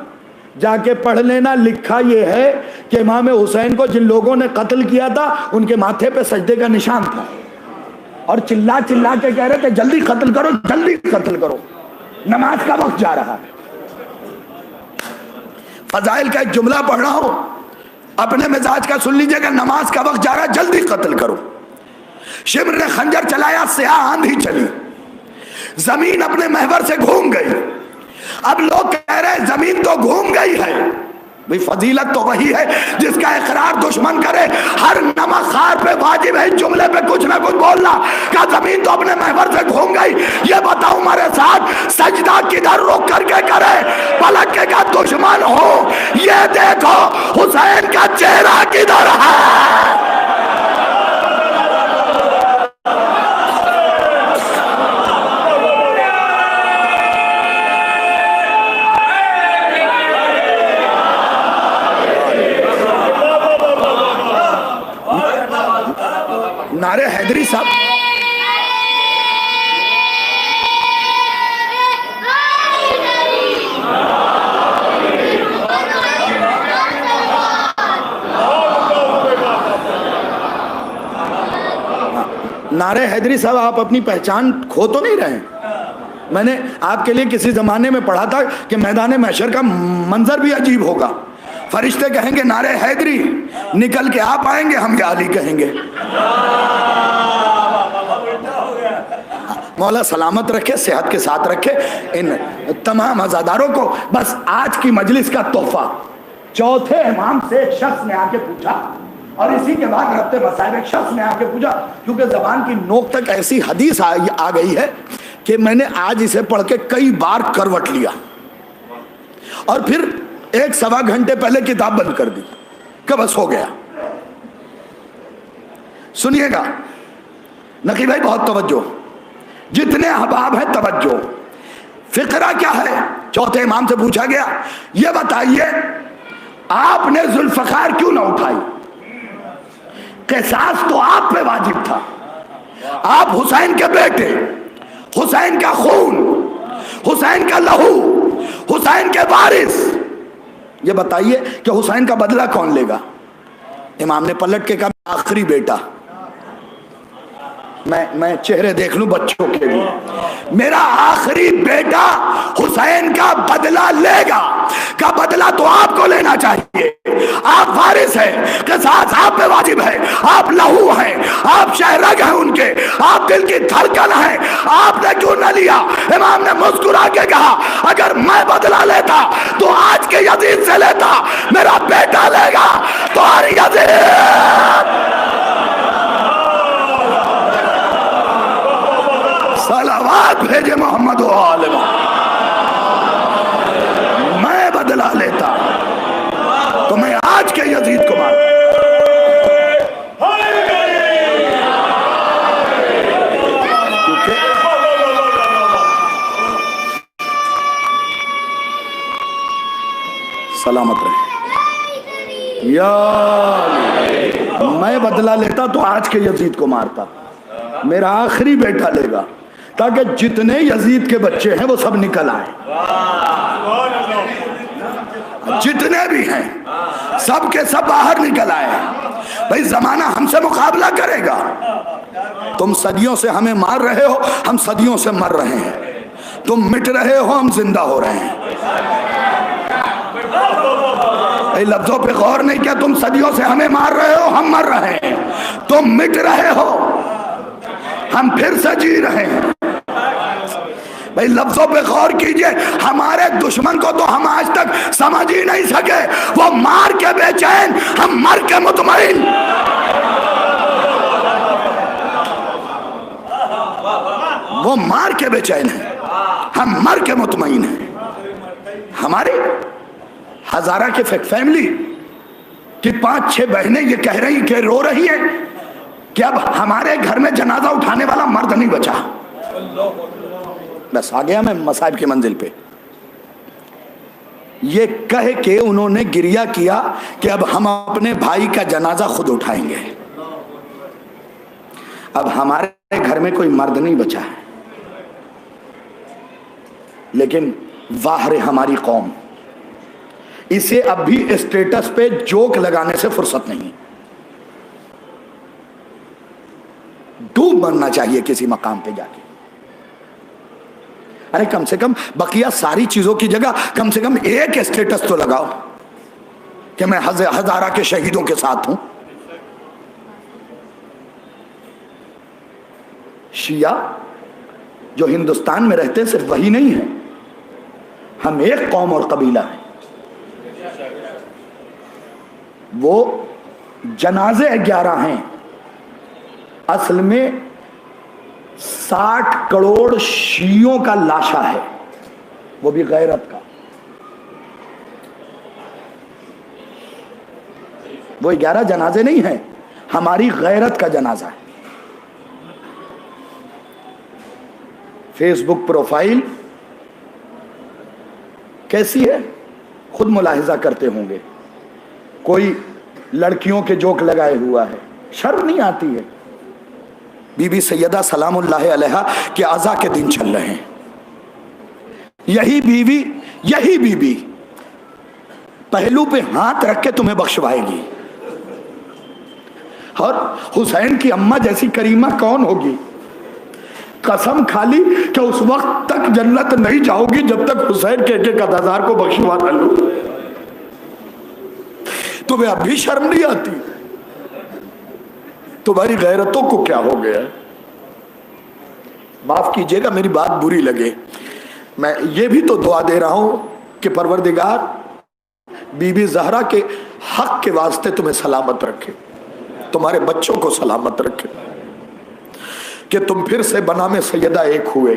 जाके पढ़ लेना, लिखा यह है कि इमाम हुसैन को जिन लोगों ने कत्ल किया था उनके माथे पे सजदे का निशान था, और चिल्ला चिल्ला के कह रहे थे जल्दी कत्ल करो, जल्दी कत्ल करो, नमाज का वक्त जा रहा है। फजाइल का एक जुमला पढ़ रहा हूं, अपने मिजाज का सुन लीजिएगा, नमाज का वक्त जा रहा है, जल्दी कत्ल करो। शिमर ने खंजर चलाया, स्याह आंधी चली, जमीन अपने महवर से घूम गई। अब लोग कह रहे हैं जमीन तो घूम गई है, भाई फजीलत तो वही है जिसका इकरार दुश्मन करे। हर नमकखार पे वाजिब है जुमले पे कुछ ना कुछ बोलना। क्या जमीन तो अपने महवर से घूम गई? ये बताओ मेरे साथ, सजदा किधर रुक करके करे? पलट के का दुश्मन हो, ये देखो हुसैन का चेहरा किधर है। नारे हैदरी साहब, नारे हैदरी साहब, आप अपनी पहचान खो तो नहीं रहे? मैंने आपके लिए किसी जमाने में पढ़ा था कि मैदान महशर का मंजर भी अजीब होगा। फरिश्ते कहेंगे नारे हैदरी, निकल के आप आएंगे, हम या अली कहेंगे। मौला सलामत रखे, सेहत के साथ रखे इन तमाम अज़ादारों को। बस आज की मजलिस का तोहफा, चौथे इमाम से एक शख्स ने आके पूछा, और इसी के बाद रब्ते मसाइब एक शख्स ने आके पूछा, क्योंकि जबान की नोक तक ऐसी हदीस आ गई है कि मैंने आज इसे पढ़ के कई बार करवट लिया, और फिर 1-1.25 घंटे पहले किताब बंद कर दी कि बस हो गया। सुनिएगा नकी भाई, बहुत तवज्जो, जितने अहबाब है तवज्जो। फिक्रा क्या है? चौथे इमाम से पूछा गया, यह बताइए आपने जुल्फकार क्यों ना उठाई? किसास तो आप पे वाजिब था, आप हुसैन के बेटे, हुसैन का खून, हुसैन का लहू, हुसैन के वारिस, ये बताइए कि हुसैन का बदला कौन लेगा? इमाम ने पलट के कहा, आखिरी बेटा। मैं चेहरे देख लूं बच्चों के भी, मेरा आखिरी बेटा हुसैन का बदला लेगा। का बदला तो आपको लेना चाहिए, आप वारिस हैं, किसास आप पे वाजिब है, आप लहू हैं, आप शहरग हैं उनके, आप दिल की धड़कन हैं, आपने क्यों न लिया? इमाम ने मुस्कुरा के कहा, अगर मैं बदला लेता तो आज के यजीद से लेता, मेरा बेटा लेगा तो हर यजीद। सलावत भेजे मोहम्मद व आले मोहम्मद। मैं बदला लेता तो मैं आज के यजीद को मार। सलामत रहे। या मैं बदला लेता तो आज के यजीद को मारता, मेरा आखिरी बेटा लेगा, ताकि जितने यजीद के बच्चे हैं वो सब निकल आए, जितने भी हैं सब के सब बाहर निकल आए। भाई जमाना हमसे मुकाबला करेगा। तुम सदियों से हमें मार रहे हो, हम सदियों से मर रहे हैं। तुम मिट रहे हो, हम जिंदा हो रहे हैं। लफ्जों पे गौर नहीं किया। तुम सदियों से हमें मार रहे हो, हम मर रहे हैं। तुम मिट रहे हो, हम फिर से जी रहे हैं। भाई लफ्जों पे गौर कीजिए। हमारे दुश्मन को तो हम आज तक समझ ही नहीं सके। वो मार के बेचैन, हम मर के मुतमईन। वो मार के बेचैन है, हम मर के मुतमईन हैं। हमारी हजारा के फैमिली की 5-6 बहनें ये कह रही कि रो रही है कि अब हमारे घर में जनाजा उठाने वाला मर्द नहीं बचा। बस आ गया मैं मसाइब की मंजिल पे। ये कह के उन्होंने गिरिया किया कि अब हम अपने भाई का जनाजा खुद उठाएंगे। अब हमारे घर में कोई मर्द नहीं बचा है। लेकिन वाह रे हमारी कौम, इसे अब भी स्टेटस पे जोक लगाने से फुर्सत नहीं। डूब मरना चाहिए किसी मकाम पे जाके। अरे कम से कम बकिया सारी चीजों की जगह कम से कम एक स्टेटस तो लगाओ कि मैं हजारा के शहीदों के साथ हूं। शिया जो हिंदुस्तान में रहते हैं सिर्फ वही नहीं है, हम एक कौम और कबीला है। वो जनाजे 11 हैं, असल में 60 करोड़ शियों का लाशा है, वो भी गैरत का। वो 11 जनाजे नहीं है, हमारी गैरत का जनाजा है। फेसबुक प्रोफाइल कैसी है खुद मुलाहिजा करते होंगे। कोई लड़कियों के जोक लगाए हुआ है, शर्म नहीं आती है। बीबी सैयदा सलामुल्लाह अलैहा के आज़ा के दिन चल रहे हैं। यही बीबी पहलू पे हाथ रख के तुम्हें बख्शवाएगी। और हुसैन की अम्मा जैसी करीमा कौन होगी? कसम खाली कि उस वक्त तक जन्नत नहीं जाओगी जब तक हुसैन के एक अदादार को बख्शवा न लो। तुम्हें अभी शर्म नहीं आती? तुम्हारी गैरतों को क्या हो गया? माफ कीजिएगा मेरी बात बुरी लगे, मैं ये भी तो दुआ दे रहा हूं कि परवरदिगार बीबी ज़हरा के हक के वास्ते तुम्हें सलामत रखे, तुम्हारे बच्चों को सलामत रखे, कि तुम फिर से बनामे सैयदा एक हुए,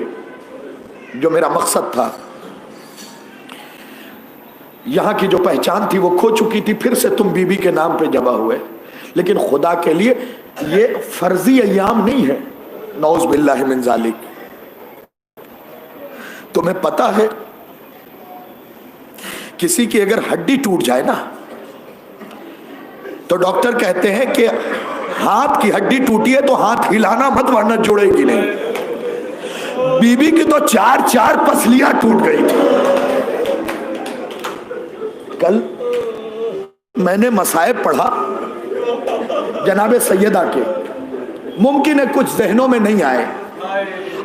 जो मेरा मकसद था। यहां की जो पहचान थी वो खो चुकी थी, फिर से तुम बीबी के नाम पे जमा हुए। लेकिन खुदा के लिए ये फर्जी अय्याम नहीं है, नौज बिल्लाहि मिन ज़ालिक। तुम्हें पता है किसी की अगर हड्डी टूट जाए ना तो डॉक्टर कहते हैं कि हाथ की हड्डी टूटी है तो हाथ हिलाना मत वरना जुड़ेगी नहीं। बीबी की तो 4 पसलियां टूट गई थी। कल मैंने मसाइब पढ़ा जनाबे सैयदा के, मुमकिन है कुछ जहनों में नहीं आए,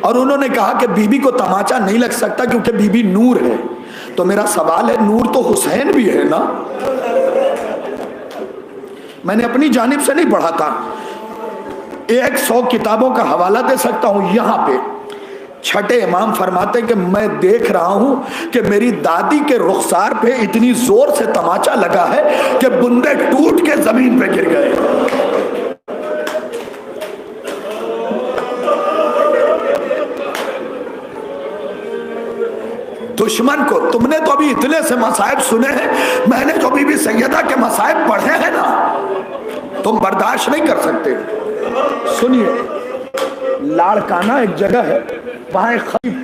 और उन्होंने कहा कि बीबी को तमाचा नहीं लग सकता क्योंकि बीबी नूर है। तो मेरा सवाल है, नूर तो हुसैन भी है ना? मैंने अपनी जानिब से नहीं पढ़ा था, 100 किताबों का हवाला दे सकता हूं। यहां पे छठे इमाम फरमाते कि मैं देख रहा हूं कि मेरी दादी के रुखसार पे इतनी जोर से तमाचा लगा है कि बुंदे टूट के जमीन पे गिर गए। दुश्मन को तुमने तो अभी इतने से मसाइब सुने हैं, मैंने जो बीबी सैयदा के मसाइब पढ़े हैं ना, तुम बर्दाश्त नहीं कर सकते। सुनिए, लाड़काना एक जगह है, वहां एक खतीब,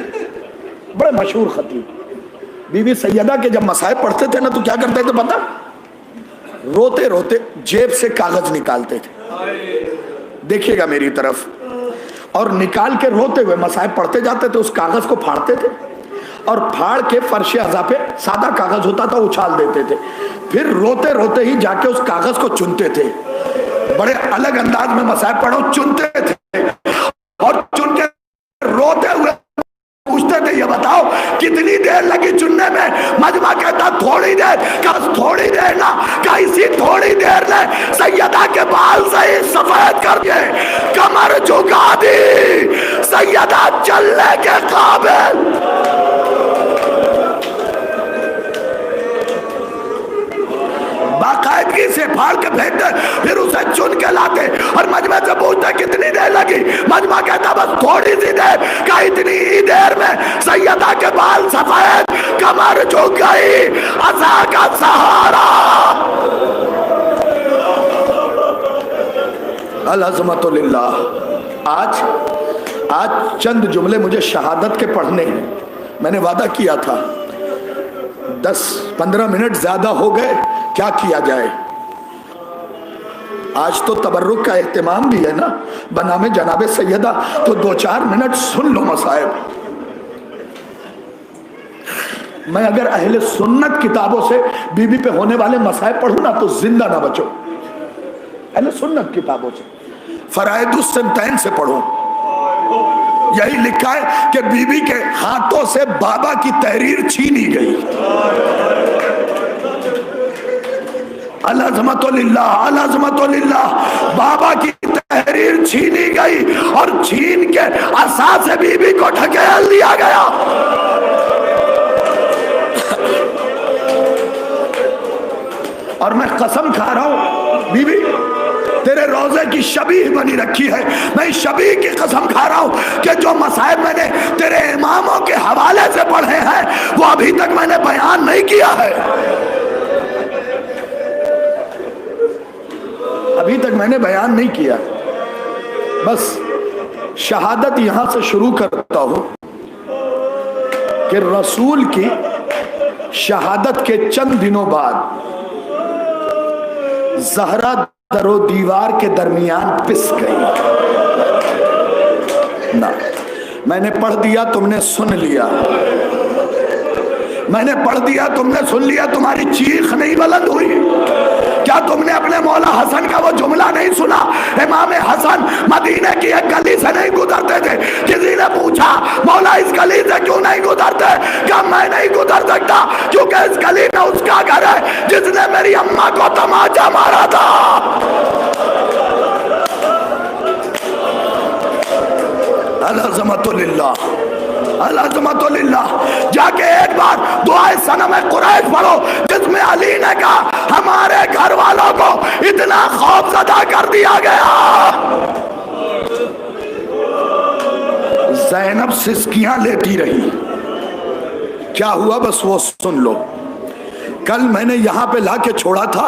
बड़े मशहूर खतीब, बीबी सैयदा के जब मसाइब पढ़ते थे ना तो क्या करते थे पता? रोते रोते जेब से कागज निकालते थे, देखिएगा मेरी तरफ, और निकाल के रोते हुए मसाइब पढ़ते जाते थे। उस कागज को फाड़ते थे और फाड़ के फर्श अज़ा पे सादा कागज होता था उछाल देते थे। फिर रोते रोते ही जाके उस कागज को चुनते थे। बड़े अलग अंदाज में मसाइब पढ़ो, चुनते थे और चुन के रोते हुए पूछते थे ये बताओ कितनी देर लगी चुनने में? मजमा कहता थोड़ी देर। का थोड़ी देर ना, का इसी थोड़ी देर ने सैयदा के बाल से सफेद कर दिए, कमर झुका दी, सैयदा चलने के काबिल। बाकायदगी से फाड़ के फेंकते, फिर उसे चुन के लाते और मजमे से पूछते कितनी देर लगी? मजमा कहता बस थोड़ी सी देर। का इतनी ही देर में सैयदा के बाल सफेद, कमर झुक गई, असा का सहारा। अल-अज़मतुलिल्लाह। आज चंद जुमले मुझे शहादत के पढ़ने हैं। मैंने वादा किया था 10-15 मिनट ज्यादा हो गए, क्या किया जाए? आज तो तबर्रुक का एहतमाम भी है ना बनामे जनाबे सैयदा, तो 2-4 मिनट सुन लो मसाइब। मैं अगर अहले सुन्नत किताबों से बीबी पे होने वाले मसाइब पढ़ूं ना तो जिंदा ना बचो। अहले सुन्नत किताबों से, फराइदुस सिमतैन से पढ़ो। यही लिखा है कि बीबी के हाथों से बाबा की तहरीर छीनी गई। अल-अज़मतुलिल्लाह, अल-अज़मतुलिल्लाह। बाबा की तहरीर छीनी गई और छीन के असा से बीबी को ढकेल दिया गया। और मैं कसम खा रहा हूं बीबी तेरे रोजे की शबीह बनी रखी है। मैं इस शबीह की कसम खा रहा हूं कि जो मसाइब मैंने तेरे इमामों के हवाले से पढ़े हैं वो अभी तक मैंने बयान नहीं किया है। अभी तक मैंने बयान नहीं किया। बस शहादत यहां से शुरू करता हूं कि रसूल की शहादत के चंद दिनों बाद ज़हरा दरो दीवार के दरमियान पिस गई ना। मैंने पढ़ दिया, तुमने सुन लिया। मैंने पढ़ दिया, तुमने सुन लिया। तुम्हारी चीख नहीं बुलंद हुई? क्या तुमने अपने मौला हसन का वो जुमला नहीं सुना? इमाम हसन मदीने की एक गली से नहीं गुजरते थे। किसी ने पूछा मौला इस गली से क्यों नहीं गुजरते? क्या मैं नहीं गुजर सकता क्योंकि इस गली में उसका घर है जिसने मेरी अम्मा को तमाचा मारा था। अल-अज़मतुलिल्लाह, अल-अज़मतुलिल्लाह। जाके एक बार दुआए सनम कुरैश पढ़ो जिसमें अली ने कहा हमारे घर वालों को इतना खौफज़दा कर दिया गया। ज़ैनब सिसकियां लेती रही। क्या हुआ बस वो सुन लो। कल मैंने यहां पे लाके छोड़ा था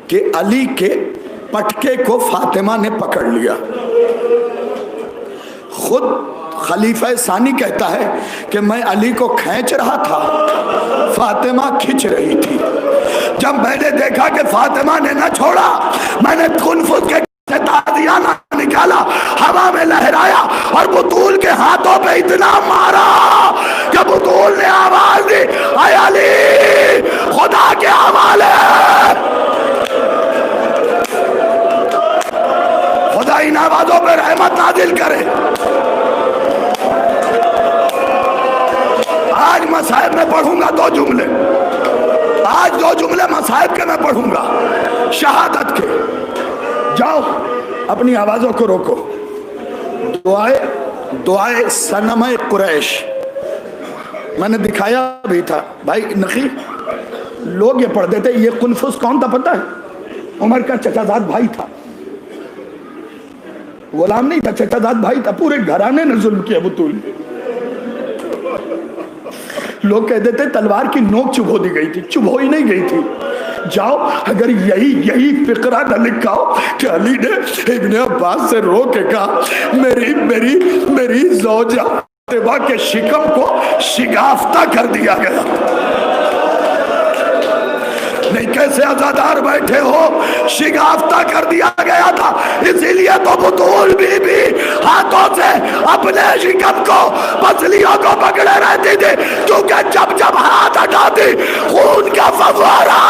कि अली के पटके को फातिमा ने पकड़ लिया। खुद खलीफा सानी कहता है कि मैं अली को खींच रहा था, फातिमा खींच रही थी। जब मैंने देखा कि फातिमा ने न छोड़ा, मैंने कुनफुस के ताज़ियाना निकाला, हवा में लहराया और बुतूल के हाथों पे इतना मारा कि बुतूल ने आवाज दी, आय अली खुदा के हवाले। खुदा इन आवाजों पर रहमत नाजिल करे। आज मसाइब में पढ़ूंगा 2 जुमले। आज 2 जुमले मसाइब के मैं पढ़ूंगा शहादत के। जाओ अपनी आवाजों को रोको। दुआए सनम कुरैश मैंने दिखाया भी था भाई नखी। लोग ये पढ़ते थे। ये कुनफुस कौन था पता है? उमर का चचाजाद भाई था। गुलाम नहीं था, चचाजाद भाई था। पूरे घराने ने जुल्म किया बुतूल पे। लोग कहते थे तलवार की नोक चुभो दी गई थी, चुभो ही नहीं गई थी। जाओ अगर यही फिक्रा न लिखा हो कि अली ने इब्ने अब्बास से रो के कहा मेरी मेरी मेरी ज़ौजा फातिमा के शिकम को शिगाफ्ता कर दिया गया। नहीं, कैसे अजादार बैठे हो, शिगाफ्ता कर दिया गया था। इसीलिए तो बुतूल भी हाथों से अपने शिकम को, पसलियों को पकड़े रहती थी, क्योंकि जब जब हाथ हटाती खून का फव्वारा।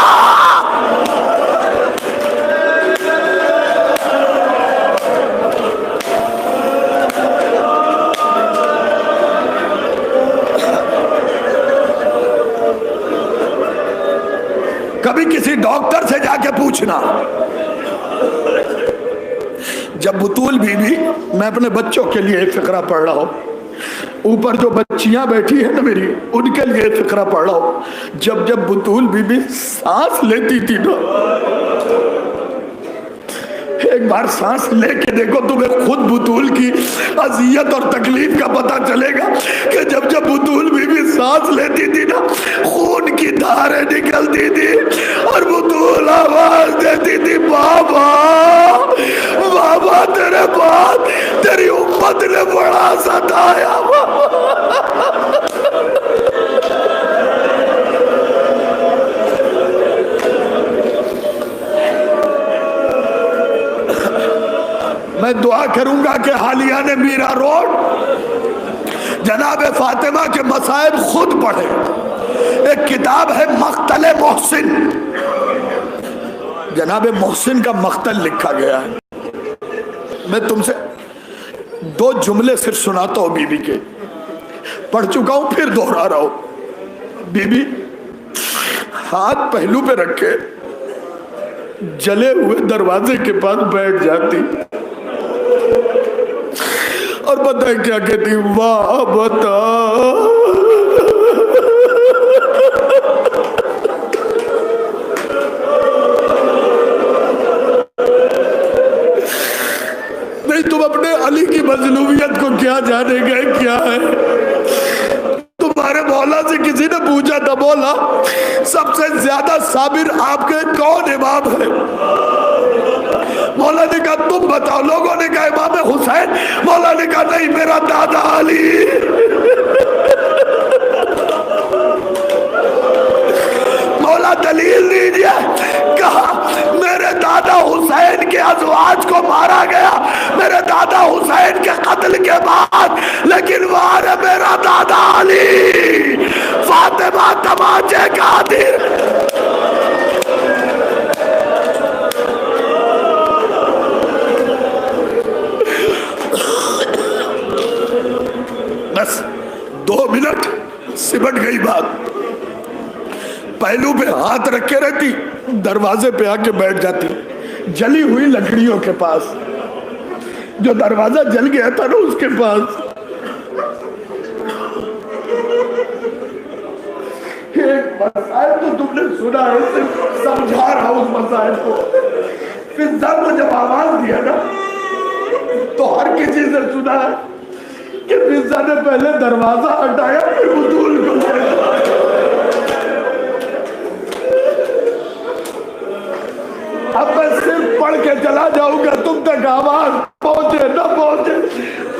कभी किसी डॉक्टर से जाके पूछना, जब बुतूल बीबी, मैं अपने बच्चों के लिए एक फिक्रा पढ़ रहा हूं, ऊपर जो बच्चियां बैठी है ना मेरी, उनके लिए फिक्रा पढ़ रहा हूं। जब जब बुतूल बीबी सांस लेती थी ना, एक बार सांस लेके देखो, तुम्हें खुद बुतूल की अजियत और तकलीफ का पता चलेगा कि जब जब बुतूल बीबी सांस लेती थी ना, खून की धारें निकलती थी और बुतूल आवाज देती थी, बाबा बाबा तेरे बाद तेरी उम्मत ने बड़ा सताया। मैं दुआ करूंगा कि हालिया ने मीरा रोड जनाब फातिमा के मसाइब खुद पढ़े। एक किताब है मख्तल मोहसिन, जनाब मोहसिन का मख्तल लिखा गया है। मैं तुमसे दो जुमले सिर्फ सुनाता हूं बीबी के, पढ़ चुका हूं फिर दोहरा रहा हूं। बीबी हाथ पहलू पे रखे जले हुए दरवाजे के पास बैठ जाती और पता क्या कहती, वाह बता नहीं, तुम अपने अली की मजलूमियत को क्या जाने गए, क्या है। तुम्हारे मौला से किसी ने पूछा था, मौला सबसे ज्यादा साबिर आपके कौन इमाम है? मौला ने कहा तुम बताओ। लोगों ने कहा इमाम हुसैन। मौला ने कहा नहीं, मेरा दादा अली। मौला दलील दीजिए। कहा मेरे दादा हुसैन के अज़वाज को मारा गया मेरे दादा हुसैन के कत्ल के बाद, लेकिन वार मेरा दादा अली, फातिमा तमाचे कादिर। बस 2 मिनट सिमट गई बात। पहलू पे हाथ रखे रहती, दरवाजे पे आके बैठ जाती, जली हुई लकड़ियों के पास, जो दरवाजा जल गया था ना उसके पास। एक मसाइल तो तुमने सुना है, सिर्फ समझा रहा हूं उस मसाइल को। फिर जब जब आवाज दिया ना तो हर किसी से सुना है कि फिजा ने पहले दरवाजा हटाया फिर बुतूल को। अब मैं सिर्फ पढ़ के चला जाऊंगा, तुम तक आवाज पहुंचे न पहुंचे।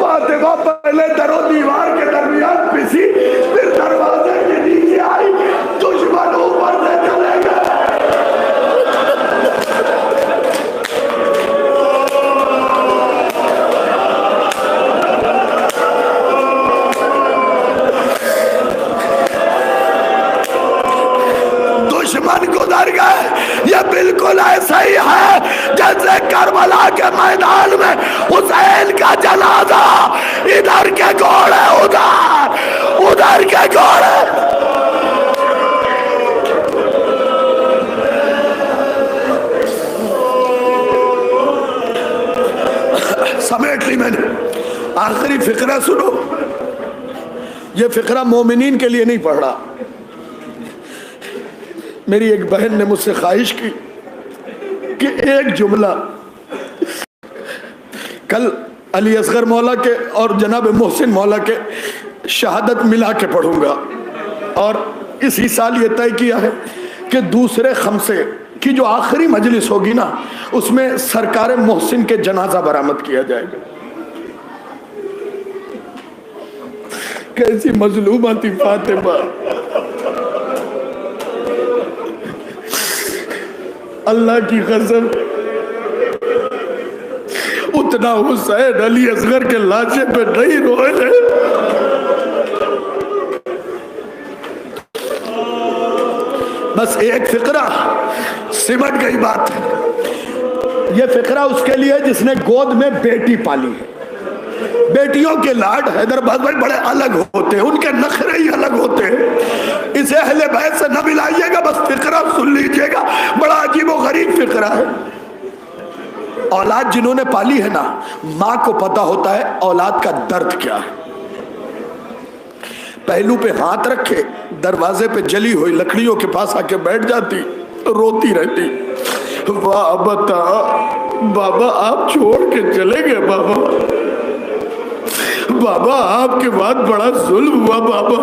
फातिमा पहले दरो दीवार के दरमियान पिसी, फिर दरवाजे के नीचे आई, दुश्मन ऊपर से चले गए। दुश्मन गुजर गए। ये बिल्कुल ऐसा ही है जैसे करबला के मैदान में हुसैन का जनाजा, इधर के घोड़े उधर, उधर के घोड़े। समेट ली मैंने। आखिरी फिक्रा सुनो, ये फिक्रा मोमिनीन के लिए नहीं पढ़ रहा। मेरी एक बहन ने मुझसे ख्वाहिश की कि एक जुमला कल अली असगर मौला के और जनाब मोहसिन मौला के शहादत मिला के पढ़ूंगा, और इसी साल ये तय किया है कि दूसरे खमसे की जो आखिरी मजलिस होगी ना, उसमें सरकार मोहसिन के जनाजा बरामद किया जाएगा। कैसी मजलूमा थी फातिमा। अल्लाह की कसम, उतना हुसैन अली असगर के लाशे पे नहीं रोए। बस एक फिक्रा सिमट गई बात। ये फिक्रा उसके लिए जिसने गोद में बेटी पाली है। बेटियों के लाड हैदराबाद में बड़े अलग होते हैं, उनके नखरे ही अलग होते हैं। इसे अहले बैत से न मिलाइएगा, बस फिक्रा सुन लीजिएगा, बड़ा अजीब व गरीब फिक्रा है। औलाद जिन्होंने पाली है ना, माँ को पता होता है औलाद का दर्द क्या है। पहलू पे हाथ रखे, दरवाजे पे जली हुई लकड़ियों के पास आके बैठ जाती, रोती रहती, वाह बता बाबा आप छोड़ के चले गए बाबा, बाबा आपके बाद बड़ा जुल्म हुआ बाबा,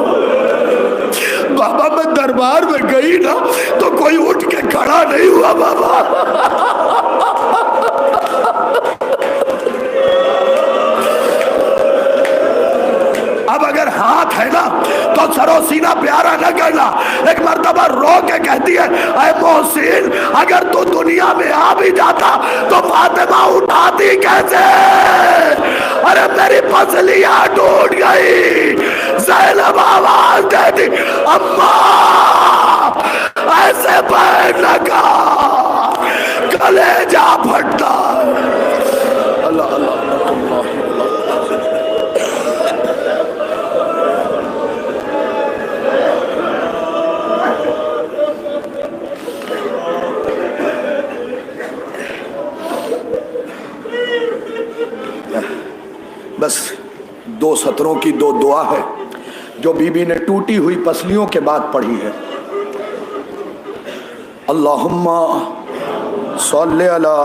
बाबा मैं दरबार में गई ना तो कोई उठ के खड़ा नहीं हुआ बाबा। अब अगर हाथ है ना तो सरो सीना प्यारा न करना। एक मर्तबा रो के कहती है, ऐ मोहसिन अगर तू दुनिया में आ भी जाता तो फातिमा उठाती कैसे। अरे मेरी पसलियां टूट गई। ज़ैनब आवाज देती, अम्मा ऐसे बैठ लगा, कलेजा फटता। अल्लाह अल्लाह बस दो सत्रों की दो दुआ है जो बीबी ने टूटी हुई पसलियों के बाद पढ़ी है। अल्लाहुम्मा सल्ली अला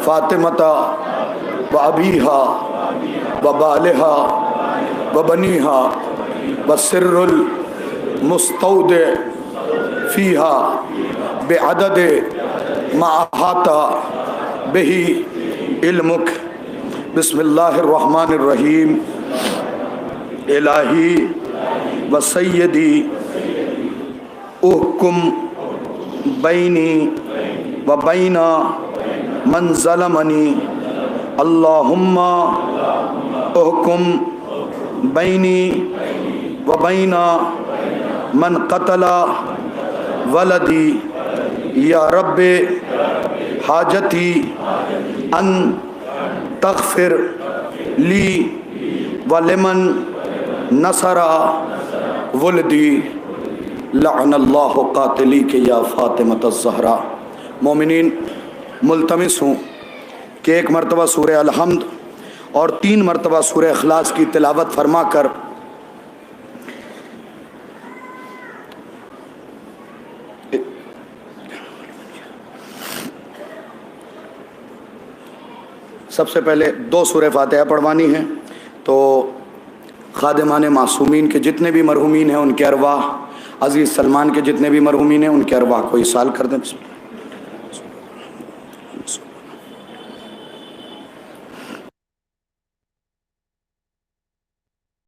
फातिमता व अबीहा व बालिहा व बनीहा व सिर्रुल मुस्तौदे फीहा बेअदद मा अहाता बिही इल्मुक। बिस्मिल्लाहिर्रहमानिर्रहीम। इलाही व सय्यदी उहकुम बैनी व बैना मन ज़लमनी। अल्लाहुम्मा उहकुम बैनी व बैना मन क़तला वलदी। या रब्बे हाजती अन तग़फ़िर ली व लिमन नसरा वलदी। लअनल्लाहु क़ातिली के या फ़ातिमत ज़हरा। मोमिनीन मुल्तमिस हूँ कि एक मरतबा सूरह अल-हम्द और 3 मरतबा सूरह इख़लास की तिलावत फरमा कर सबसे पहले 2 सूरह फातिहा पढ़वानी है। तो खादिमान मासूमीन के जितने भी मरहूमीन हैं उनके अरवाह, अज़ीज़ सलमान के जितने भी मरहूमीन हैं उनके अरवाह को इसाल कर दें।